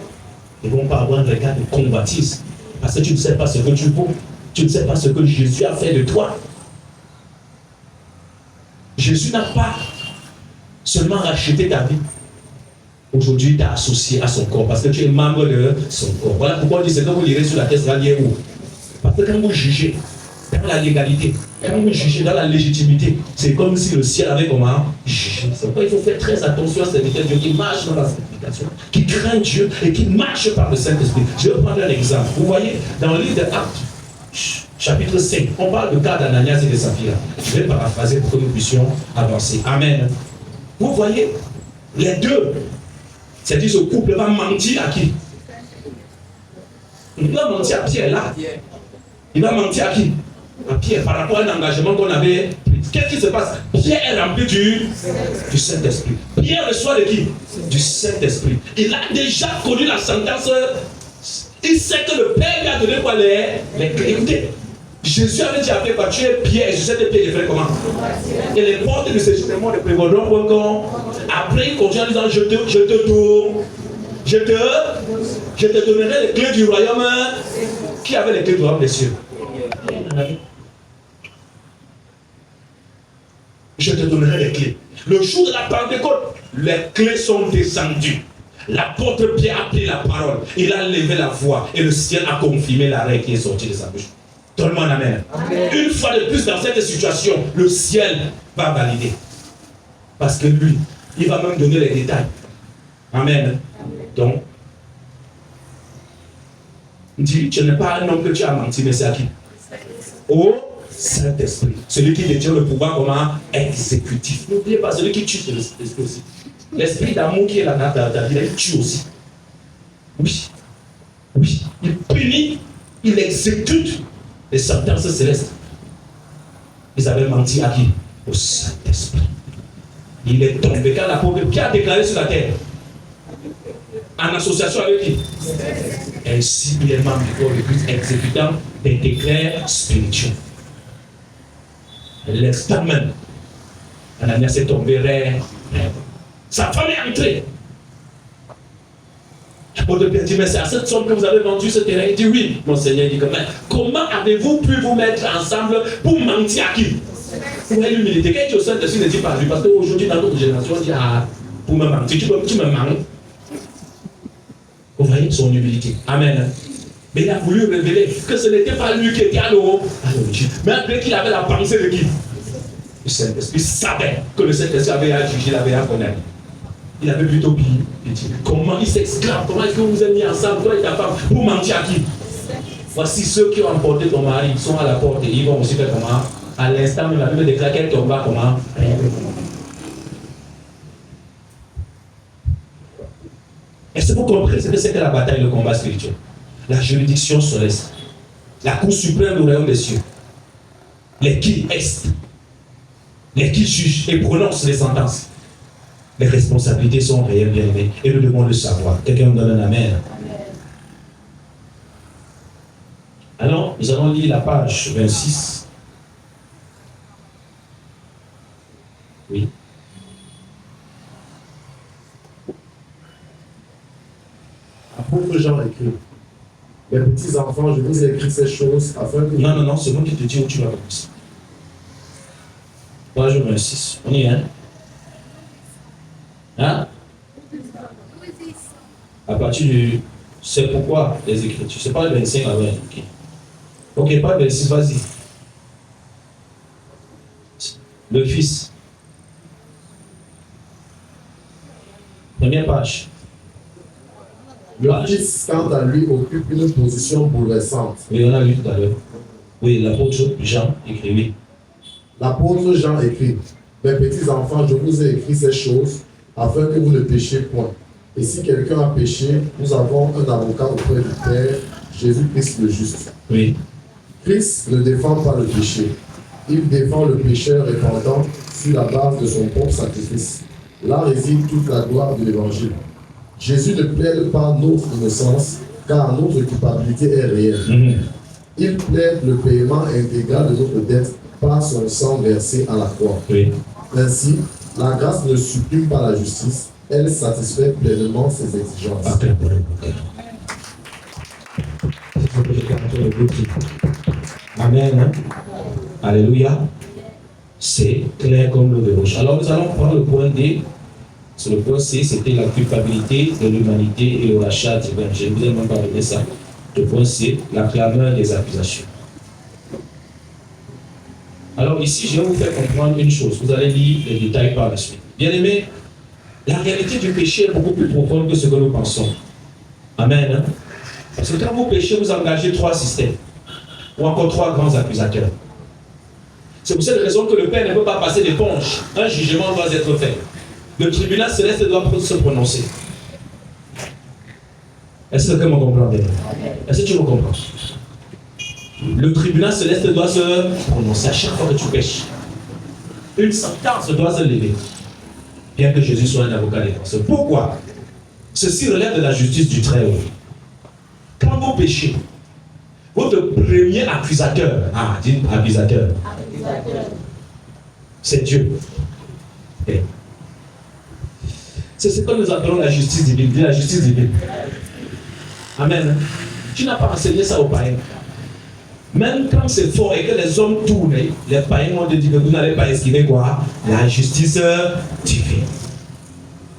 [SPEAKER 4] Nous ne devons pas avoir un regard de convoitise. Parce que tu ne sais pas ce que tu vaux. Tu ne sais pas ce que Jésus a fait de toi. Jésus n'a pas seulement racheté ta vie. Aujourd'hui, tu es associé à son corps parce que tu es membre de son corps. Voilà pourquoi on dit ce que vous lirez sur la terre sera lié où? Parce que quand vous jugez dans la légalité, quand vous jugez dans la légitimité, c'est comme si le ciel avait comment jugé. C'est pourquoi il faut faire très attention à cet Dieu qui marche dans la sanctification, qui craint Dieu et qui marche par le Saint-Esprit. Je vais prendre un exemple. Vous voyez, dans le livre d'Actes, chapitre 5, on parle de cas d'Ananias et de Saphira. Je vais paraphraser pour que nous puissions avancer. Amen. Vous voyez, les deux, c'est-à-dire ce couple va mentir à qui? Il va mentir à Pierre là. Il va mentir à qui? À Pierre par rapport à un engagement qu'on avait pris. Qu'est-ce qui se passe? Pierre est rempli du Saint-Esprit. Pierre reçoit de qui? Du Saint-Esprit. Il a déjà connu la sentence. Il sait que le Père lui a donné quoi les clés. Écoutez, Jésus avait dit après quoi? Tu es Pierre, je sais de Pierre, il fait comment? Et les portes de séjour des morts ne prévaudront point quand. Après, il continue en disant je te donnerai les clés du royaume. Qui avait les clés du royaume des cieux? Je te donnerai les clés. Le jour de la Pentecôte, les clés sont descendues. L'apôtre Pierre a pris la parole. Il a levé la voix et le ciel a confirmé l'arrêt qui est sorti de sa bouche. Donne-moi un amen. Une fois de plus dans cette situation, le ciel va valider. Parce que lui, il va même donner les détails. Amen. Donc, dis, tu n'es pas un homme que tu as menti, mais c'est à qui? Au Saint-Esprit. Celui qui détient le pouvoir comment? Exécutif. N'oubliez pas, celui qui tue, c'est l'esprit aussi. L'esprit d'amour qui est là dans ta vie, il tue aussi. Oui. Il punit, il exécute les sentences célestes. Ils avaient menti à qui? Au Saint-Esprit. Il est tombé quand l'apôtre qui a déclaré sur la terre. En association avec qui? Ainsi, il est membre du corps de Christ, exécutant des décrets spirituels. L'instant même, Ananias est tombé. Sa femme est entrée.
[SPEAKER 1] Votre père dit, mais c'est à cette somme que vous avez vendu ce terrain. Il dit oui. Mon Seigneur dit, comment avez-vous pu vous mettre ensemble pour mentir à qui? Vous voyez l'humilité. Quand tu es au Saint-Esprit, ne dis pas lui. Parce qu'aujourd'hui, dans notre génération, on dit, ah, pour me mentir, tu me mens. Vous voyez son humilité. Amen. Mais il a voulu révéler que ce n'était pas lui qui était à l'origine. Mais après qu'il avait la pensée de qui? Le Saint-Esprit savait que le Saint-Esprit avait à juger, il avait à connaître. Il avait plutôt dit, comment il s'exclame, comment est-ce que vous vous êtes mis ensemble, toi et ta femme, pour mentir à qui? Voici ceux qui ont emporté ton mari, ils sont à la porte et ils vont aussi faire comment? À l'instant même, la Bible déclare qu'elle tombera comment? Est-ce que vous comprenez ce que c'est que la bataille, le combat spirituel? La juridiction céleste, la cour suprême du royaume des cieux, les qui est, les qui jugent et prononcent les sentences. Les responsabilités sont réelles, bien aimées, et nous devons le savoir. Quelqu'un me donne un amen. Alors, nous allons lire la page 26. Oui.
[SPEAKER 3] Apôtre Jean écrit, mes petits enfants, je vous ai écrit ces choses afin que...
[SPEAKER 1] Non, c'est moi qui te dis où tu vas commencer. Page 26. On y est, hein? Hein? À partir du... C'est pourquoi les Écritures. C'est pas le 25 à 20. Ok, pas le 26, vas-y. Le Fils. Première page.
[SPEAKER 3] Le Fils, quant à lui, occupe une position bouleversante.
[SPEAKER 1] Oui, on a lu tout à l'heure. Oui, l'apôtre Jean écrivit.
[SPEAKER 3] L'apôtre Jean écrit, mes petits enfants, je vous ai écrit ces choses afin que vous ne péchiez point. Et si quelqu'un a péché, nous avons un avocat auprès du Père, Jésus-Christ le juste.
[SPEAKER 1] Oui.
[SPEAKER 3] Christ ne défend pas le péché. Il défend le pécheur repentant sur la base de son propre sacrifice. Là réside toute la gloire de l'Évangile. Jésus ne plaide pas notre innocence, car notre culpabilité est réelle. Il plaide le paiement intégral de notre dette par son sang versé à la croix.
[SPEAKER 1] Oui.
[SPEAKER 3] Ainsi, la grâce ne supprime pas la justice, elle satisfait pleinement ses exigences.
[SPEAKER 1] Amen. Alléluia. C'est clair comme l'eau de roche. Alors nous allons prendre le point D. Sur le point C, c'était la culpabilité de l'humanité et le rachat divin. Je ne vous ai même pas donné ça. Le point C, la clameur des accusations. Alors ici, je vais vous faire comprendre une chose. Vous allez lire les détails par la suite. Bien aimé, la réalité du péché est beaucoup plus profonde que ce que nous pensons. Amen. Hein? Parce que quand vous péchez, vous engagez 3 systèmes. Ou encore 3 grands accusateurs. C'est pour cette raison que le Père ne peut pas passer d'éponge. Un jugement doit être fait. Le tribunal céleste doit se prononcer. Est-ce que quelqu'un me comprend bien? Est-ce que tu me comprends? Le tribunal céleste doit se prononcer à chaque fois que tu pêches. Une sentence doit se lever. Bien que Jésus soit un avocat défenseur. Pourquoi? Ceci relève de la justice du Très-Haut. Quand vous péchez, votre premier accusateur, dis accusateur, c'est Dieu. Okay. C'est ce que nous appelons la justice divine. Dis la justice divine. Amen. Tu n'as pas enseigné ça aux païens. Même quand c'est fort et que les hommes tournent, les païens ont dit que vous n'allez pas esquiver quoi? La justice divine.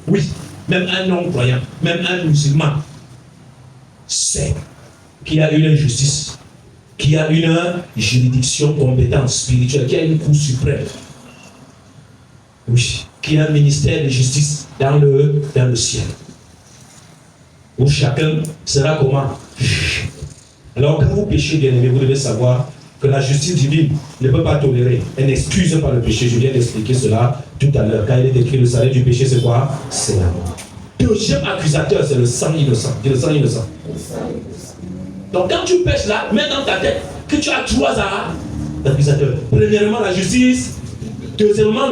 [SPEAKER 1] Oui, même un non-croyant, même un musulman sait qu'il y a une justice, qu'il y a une juridiction compétente spirituelle, qu'il y a une cour suprême. Oui, qu'il y a un ministère de justice dans le ciel. Où chacun sera comment? Alors quand vous péchez, bien aimé, vous devez savoir que la justice divine ne peut pas tolérer. Elle n'excuse pas le péché. Je viens d'expliquer cela tout à l'heure. Quand il est écrit le salaire du péché, c'est quoi? C'est la mort. Deuxième accusateur, c'est le sang innocent. Dis le sang innocent. Donc quand tu pêches là, mets dans ta tête que tu as 3 accusateurs. Premièrement, la justice. Deuxièmement,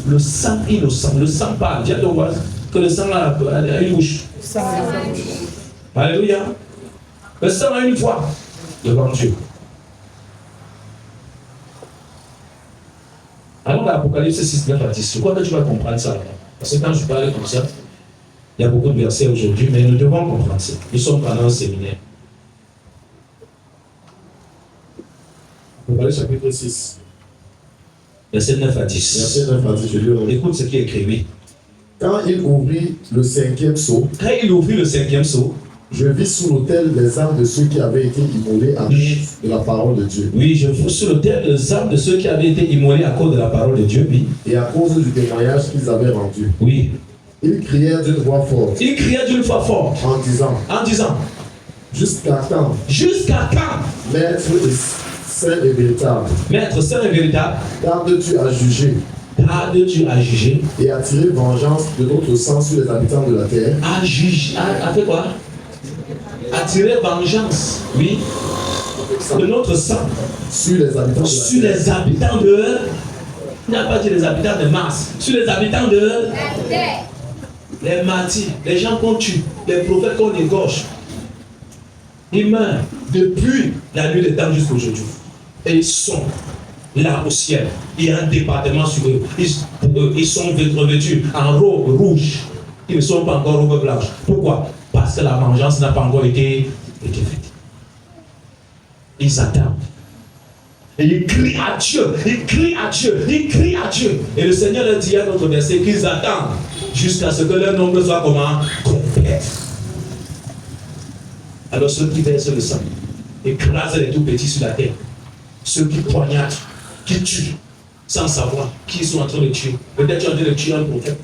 [SPEAKER 1] le sang innocent. Le sang parle. Dis à ton voisin que le sang a une bouche. Alléluia. Le sang a une voix devant Dieu. Alors l'Apocalypse 6, 9 à 10, je crois que tu vas comprendre ça. Parce que quand je parle comme ça, Il y a beaucoup de versets aujourd'hui, mais nous devons comprendre ça. Nous sommes pendant un séminaire.
[SPEAKER 3] Vous allez chapitre 6.
[SPEAKER 1] Verset 9 à 10.
[SPEAKER 3] Verset 9 à 10, je lis.
[SPEAKER 1] Écoute ce qui est écrit, oui.
[SPEAKER 3] Quand il ouvrit le 5e sceau,
[SPEAKER 1] Quand il ouvrit le 5e sceau,
[SPEAKER 3] je vis sous l'autel les âmes de ceux qui avaient été immolés à cause de la parole de Dieu.
[SPEAKER 1] oui, je fus sur l'autel les âmes de ceux qui avaient été immolés à cause de la parole de Dieu, oui.
[SPEAKER 3] Et à cause du témoignage qu'ils avaient rendu.
[SPEAKER 1] Oui.
[SPEAKER 3] Ils crièrent d'une voix forte
[SPEAKER 1] Il criait d'une voix forte
[SPEAKER 3] en disant, jusqu'à quand,
[SPEAKER 1] jusqu'à quand,
[SPEAKER 3] maître saint et véritable,
[SPEAKER 1] maître saint et véritable,
[SPEAKER 3] tardes-tu à juger
[SPEAKER 1] tardes-tu à juger,
[SPEAKER 3] et à tirer vengeance de notre sang sur les habitants de la terre?
[SPEAKER 1] à juger, à faire quoi? À tirer vengeance, oui, de notre sang
[SPEAKER 3] Sur les habitants de
[SPEAKER 1] sur
[SPEAKER 3] la terre.
[SPEAKER 1] les habitants de, il n'a pas dit les habitants de Mars, sur les habitants de,
[SPEAKER 2] La terre.
[SPEAKER 1] les martyrs, les gens qu'on tue, les prophètes qu'on égorge. Ils meurent depuis la nuit des temps jusqu'à aujourd'hui. Et ils sont là au ciel. Il y a un département sur eux. Ils sont revêtus en robe rouge. Ils ne sont pas encore robe blanche. Pourquoi? Parce que la vengeance n'a pas encore été faite. Ils attendent. Et ils crient à Dieu, ils crient à Dieu, ils crient à Dieu. Et le Seigneur leur dit à notre verset qu'ils attendent jusqu'à ce que leur nombre soit comment? Complète. Alors ceux qui versent le sang, écrasent les tout petits sur la terre. Ceux qui poignardent, qui tuent, sans savoir qui ils sont en train de tuer. Peut-être tu es en train de tuer un prophète.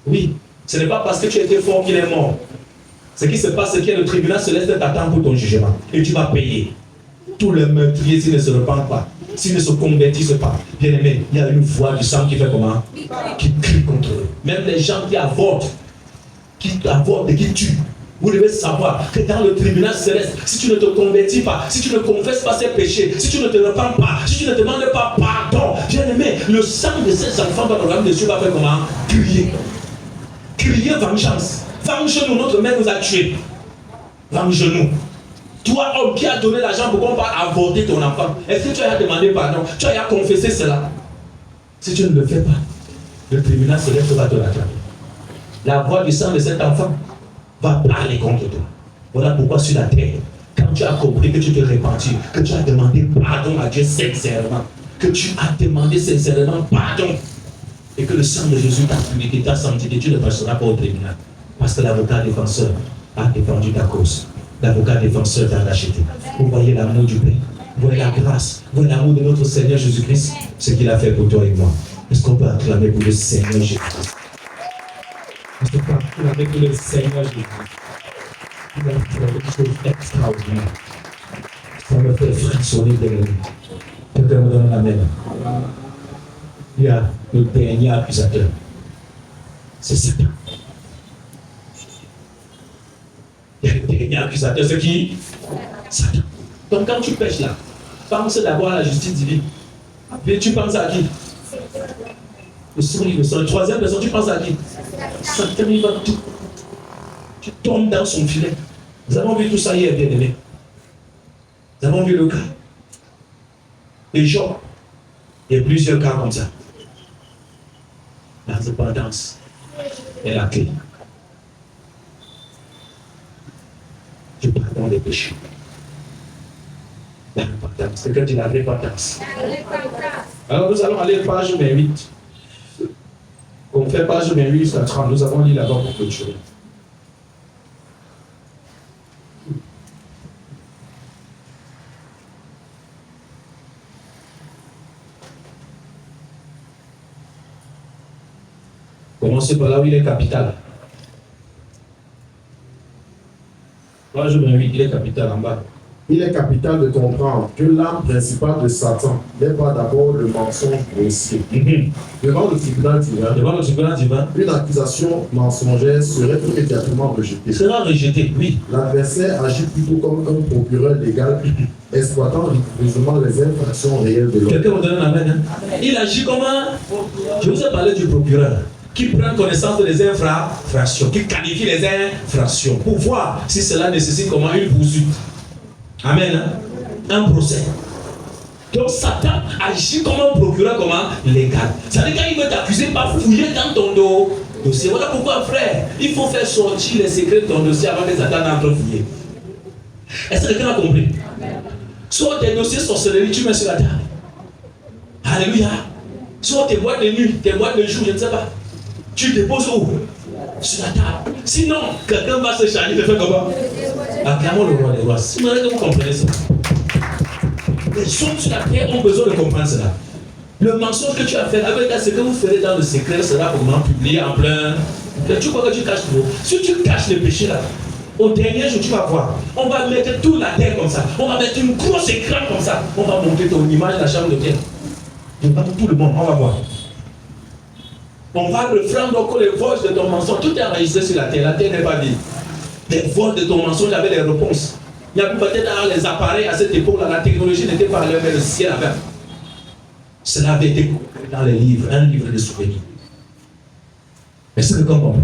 [SPEAKER 1] Oui, ce n'est pas parce que tu as été fort qu'il est mort. Ce qui se passe, c'est que le tribunal céleste t'attend pour ton jugement. Et tu vas payer. Tous les meurtriers, s'ils ne se repentent pas, s'ils ne se convertissent pas, bien aimé, il y a une voix du sang qui fait comment? Qui crie contre eux. Même les gens qui avortent et qui tuent. Vous devez savoir que dans le tribunal céleste, si tu ne te convertis pas, si tu ne confesses pas ses péchés, si tu ne te repens pas, si tu ne demandes pas pardon, bien aimé, le sang de ces enfants dans le royaume de Dieu va faire comment? Crier. Crier vengeance. Venge-nous, notre mère nous a tués. Venge-nous. Toi, homme qui a donné l'argent pour qu'on puisse avorter ton enfant, est-ce que tu as demandé pardon? Tu as confessé cela? Si tu ne le fais pas, le tribunal céleste va te l'acclamer. La voix du sang de cet enfant va parler contre toi. Voilà pourquoi sur la terre, quand tu as compris que tu te repentis, que tu as demandé pardon à Dieu sincèrement, que tu as demandé sincèrement pardon, et que le sang de Jésus t'a purifié, t'a sanctifié, tu ne passeras pas au tribunal. Parce que l'avocat défenseur a défendu ta cause. L'avocat défenseur t'a racheté. Vous voyez l'amour du Père. Vous voyez la grâce. Vous voyez l'amour de notre Seigneur Jésus-Christ. Ce qu'il a fait pour toi et moi. Est-ce qu'on peut acclamer pour le Seigneur Jésus-Christ? Est-ce qu'on peut acclamer pour le Seigneur Jésus-Christ? Il a fait quelque chose d'extraordinaire. Ça me fait frissonner de l'œil. Quelqu'un me donne la main. Il y a le dernier accusateur. C'est Satan. Il y a le dernier accusateur, c'est qui? Satan. Donc quand tu pêches là, pense d'abord à la justice divine. Puis tu penses à qui? Le sourire, le sang. Troisième personne, tu penses à qui? Satan, il va tout. Tu tombes dans son filet. Nous avons vu tout ça hier, bien aimé. Nous avons vu le cas. Et Job, il y a plusieurs cas comme ça. La repentance est la clé. Je pardonne les péchés. La repentance. C'est quand il a la repentance. Alors nous allons aller page 28. On fait page 28 jusqu'à 30. Nous avons lu là-bas beaucoup de choses. Commencez par là où il est capital. Page 28, il est capital en bas.
[SPEAKER 3] Il est capital de comprendre que l'arme principale de Satan n'est pas d'abord le mensonge grossier. Devant le tribunal divin,
[SPEAKER 1] Devant le tribunal divin,
[SPEAKER 3] une accusation mensongère serait immédiatement rejetée.
[SPEAKER 1] il sera rejeté, oui.
[SPEAKER 3] L'adversaire agit plutôt comme un procureur légal, exploitant rigoureusement les infractions réelles de l'homme.
[SPEAKER 1] Quelqu'un me donne la main. Hein? Il agit comme un. Je vous ai parlé du procureur qui prend connaissance des infractions, qui qualifie les infractions pour voir si cela nécessite comment une poursuite. Amen. Hein? Un procès. Donc Satan agit comme un procureur comment légal. Ça veut dire qu'il veut t'accuser, pas fouiller dans ton dos. dossier. Voilà pourquoi, frère, il faut faire sortir les secrets de ton dossier avant que les attaques n'entrent fouiller. Est-ce que quelqu'un a compris? Soit tes dossiers sorcellerie, tu mets sur la table. Alléluia. Soit tes boîtes de nuit, tes boîtes de jour, je ne sais pas. Tu déposes où? Sur la table. Sinon, quelqu'un va se charger de faire comment? Acclamons le roi des rois. Si vous comprenez ça. Les hommes sur la terre ont besoin de comprendre cela. Le mensonge que tu as fait, avec ce que vous ferez dans le secret sera comment publié en plein. Tu crois que tu caches tout. Si tu caches les péchés là, au dernier jour, tu vas voir. On va mettre toute la terre comme ça. On va mettre une grosse écran comme ça. On va monter ton image dans la chambre de terre. Tout le monde, on va voir. On va reprendre encore les vols de ton mensonge. Tout est enregistré sur la terre. La terre n'est pas vide. Les vols de ton mensonge avaient les réponses. Il y a peut-être dans les appareils à cette époque-là, la technologie n'était pas là, mais le ciel avait. Cela avait été dans les livres, un livre de souvenirs. Est-ce que comprend?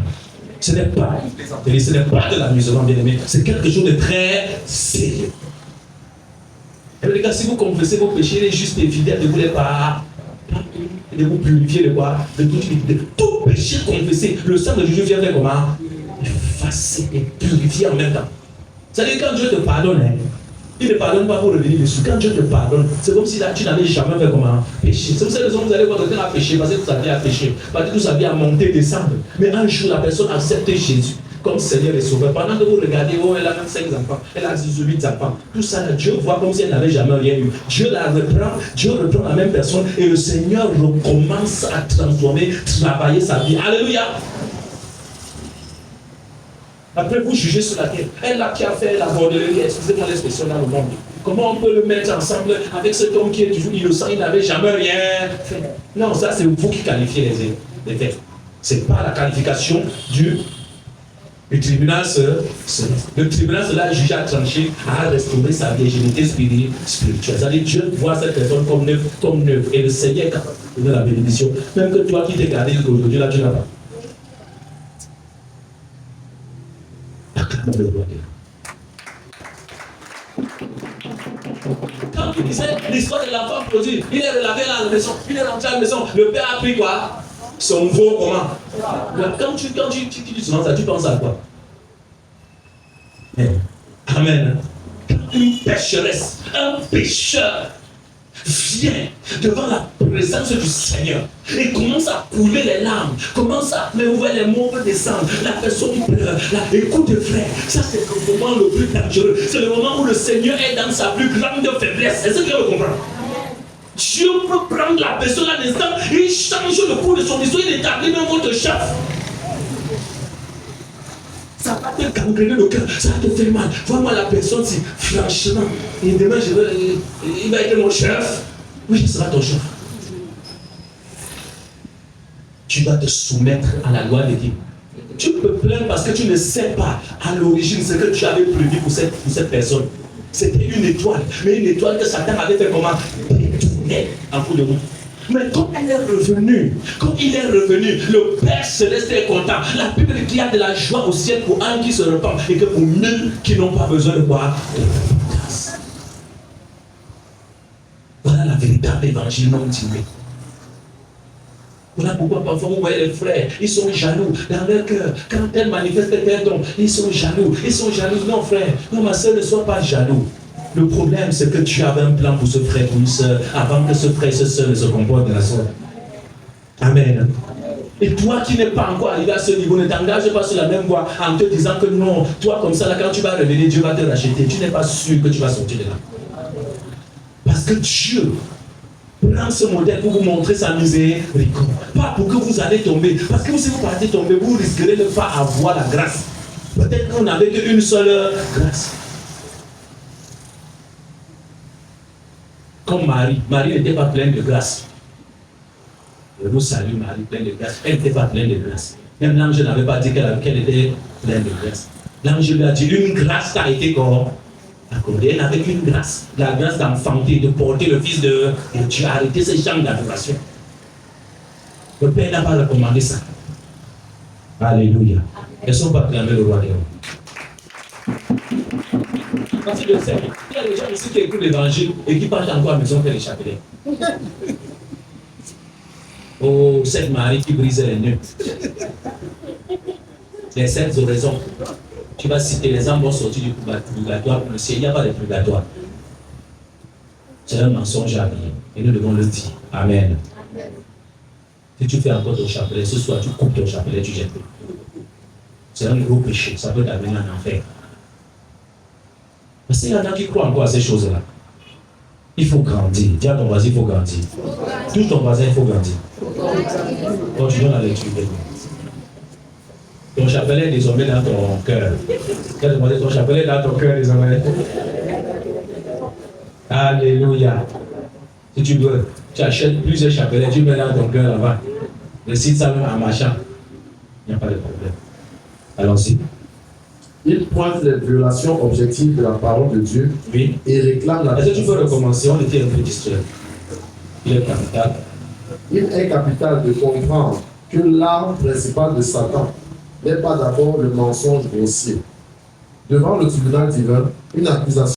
[SPEAKER 1] Ce n'est pas de l'amusement, bien aimé, c'est quelque chose de très sérieux. Et les gars, si vous confessez vos péchés, il est juste et fidèle de vous les pas, de vous purifier de quoi? De tout péché confessé. Le sang de Jésus vient faire comment? Effacer et purifier en même temps. C'est-à-dire quand Dieu te pardonne, il ne pardonne pas pour revenir dessus. Quand Dieu te pardonne, c'est comme si là tu n'avais jamais fait comment? Péché. C'est pour cette raison que vous allez voir quelqu'un a péché parce que vous aviez à pécher. Parce que vous aviez à monter, descendre. Mais un jour, la personne a accepté Jésus comme Seigneur et Sauveur. Pendant que vous regardez, oh, elle a même 5 enfants, elle a 18 enfants. Tout ça, Dieu voit comme si elle n'avait jamais rien eu. Dieu reprend la même personne et le Seigneur recommence à transformer, travailler sa vie. Alléluia. Après, vous jugez sur la terre. Elle là qui a fait la bordellerie, excusez-moi l'expression dans le monde. Comment on peut le mettre ensemble avec cet homme qui est toujours innocent, il n'avait jamais rien fait. Non, ça c'est vous qui qualifiez les faits. Ce n'est pas la qualification du tribunal. Le tribunal sera jugé à trancher, à restaurer sa virginité spirituelle. C'est-à-dire Dieu voit cette personne comme neuve. Et le Seigneur est capable de donner la bénédiction. Même que toi qui t'es gardé aujourd'hui, là tu n'as pas. Quand tu disais l'histoire de l'enfant produit, il est relavé à la maison, il est rentré à la maison, le père a pris quoi? Son veau comment? Quand tu dis souvent ça, tu penses à quoi? Amen. Une pécheresse, un pécheur vient devant la présence du Seigneur et commence à couler les larmes, commence à ouvrir les membres descendre, la personne pleure. Écoute frère, ça c'est le moment le plus dangereux, c'est le moment où le Seigneur est dans sa plus grande faiblesse. Est-ce que tu veux comprendre? Dieu peut prendre la personne à l'instant, il change le cours de son histoire, il établit même votre chef. Ça va te gangréner le cœur, ça va te faire mal. Vois-moi la personne, si franchement, et demain il va être mon chef. Oui, il sera ton chef. Tu vas te soumettre à la loi de Dieu. Tu peux plaindre parce que tu ne sais pas à l'origine ce que tu avais prévu pour cette personne. C'était une étoile, mais une étoile que Satan avait fait comment? Détourner en cours de route. Mais quand elle est revenue, le Père Céleste est content. La Bible dit qu'il y a de la joie au ciel pour un qui se repent et que pour mille qui n'ont pas besoin de boire de repentance. Voilà la véritable évangile non timide. Voilà pourquoi parfois vous voyez les frères, ils sont jaloux dans leur cœur. Quand elles manifestent tel don, ils sont jaloux. Non frère, non ma soeur, ne sois pas jaloux. Le problème, c'est que tu avais un plan pour ce frère, pour une soeur, avant que ce frère et ce soeur ne se comportent de la sorte. Amen. Et toi qui n'es pas encore arrivé à ce niveau, ne t'engage pas sur la même voie en te disant que non, toi comme ça, là, quand tu vas revenir, Dieu va te racheter. Tu n'es pas sûr que tu vas sortir de là. Parce que Dieu prend ce modèle pour vous montrer sa miséricorde. Pas pour que vous allez tomber. Parce que si vous partez tomber, vous risquerez de ne pas avoir la grâce. Peut-être qu'on n'avait qu'une seule grâce. Comme Marie n'était pas pleine de grâce. Je vous salue Marie, pleine de grâce. Elle n'était pas pleine de grâce. Même l'ange n'avait pas dit qu'elle était pleine de grâce. L'ange lui a dit, une grâce t'a été accordée. Elle n'avait qu'une grâce. La grâce d'enfanter, de porter le Fils de Dieu. Arrêtez ce genre d'adoration. Le Père n'a pas recommandé ça. Alléluia. Elles ne sont pas clamées le roi des rois. Parce que je sais, il y a des gens ici qui écoutent l'évangile et qui partent encore à la maison faire les chapelets. Oh, cette Marie qui brise les nœuds. Les 7 oraisons. Tu vas citer les âmes vont sortir du purgatoire pour le ciel. Il n'y a pas de purgatoire. C'est un mensonge à dire. Et nous devons le dire. Amen. Si tu fais encore ton chapelet, ce soir tu coupes ton chapelet, tu jettes. C'est un gros péché. Ça peut t'amener en enfer. Parce qu'il y en a qui croient encore à ces choses-là. Il faut grandir. Dis à ton voisin, il faut grandir. Tout ton voisin, il faut grandir. Continuons la lecture. Ton chapelet est désormais dans ton cœur. Ton chapelet est dans ton cœur désormais. Alléluia. Si tu veux, tu achètes plusieurs chapelets, tu mets dans ton cœur là-bas. Récite ça même en marchant. Il n'y a pas de problème. Allons-y.
[SPEAKER 3] Il pointe les violations objectives de la parole de Dieu
[SPEAKER 1] Oui.
[SPEAKER 3] et réclame la
[SPEAKER 1] Est-ce que tu peux recommencer? On était un peu distrait. Il est capital.
[SPEAKER 3] Il est capital de comprendre que l'arme principale de Satan n'est pas d'abord le mensonge grossier. Devant le tribunal divin, une accusation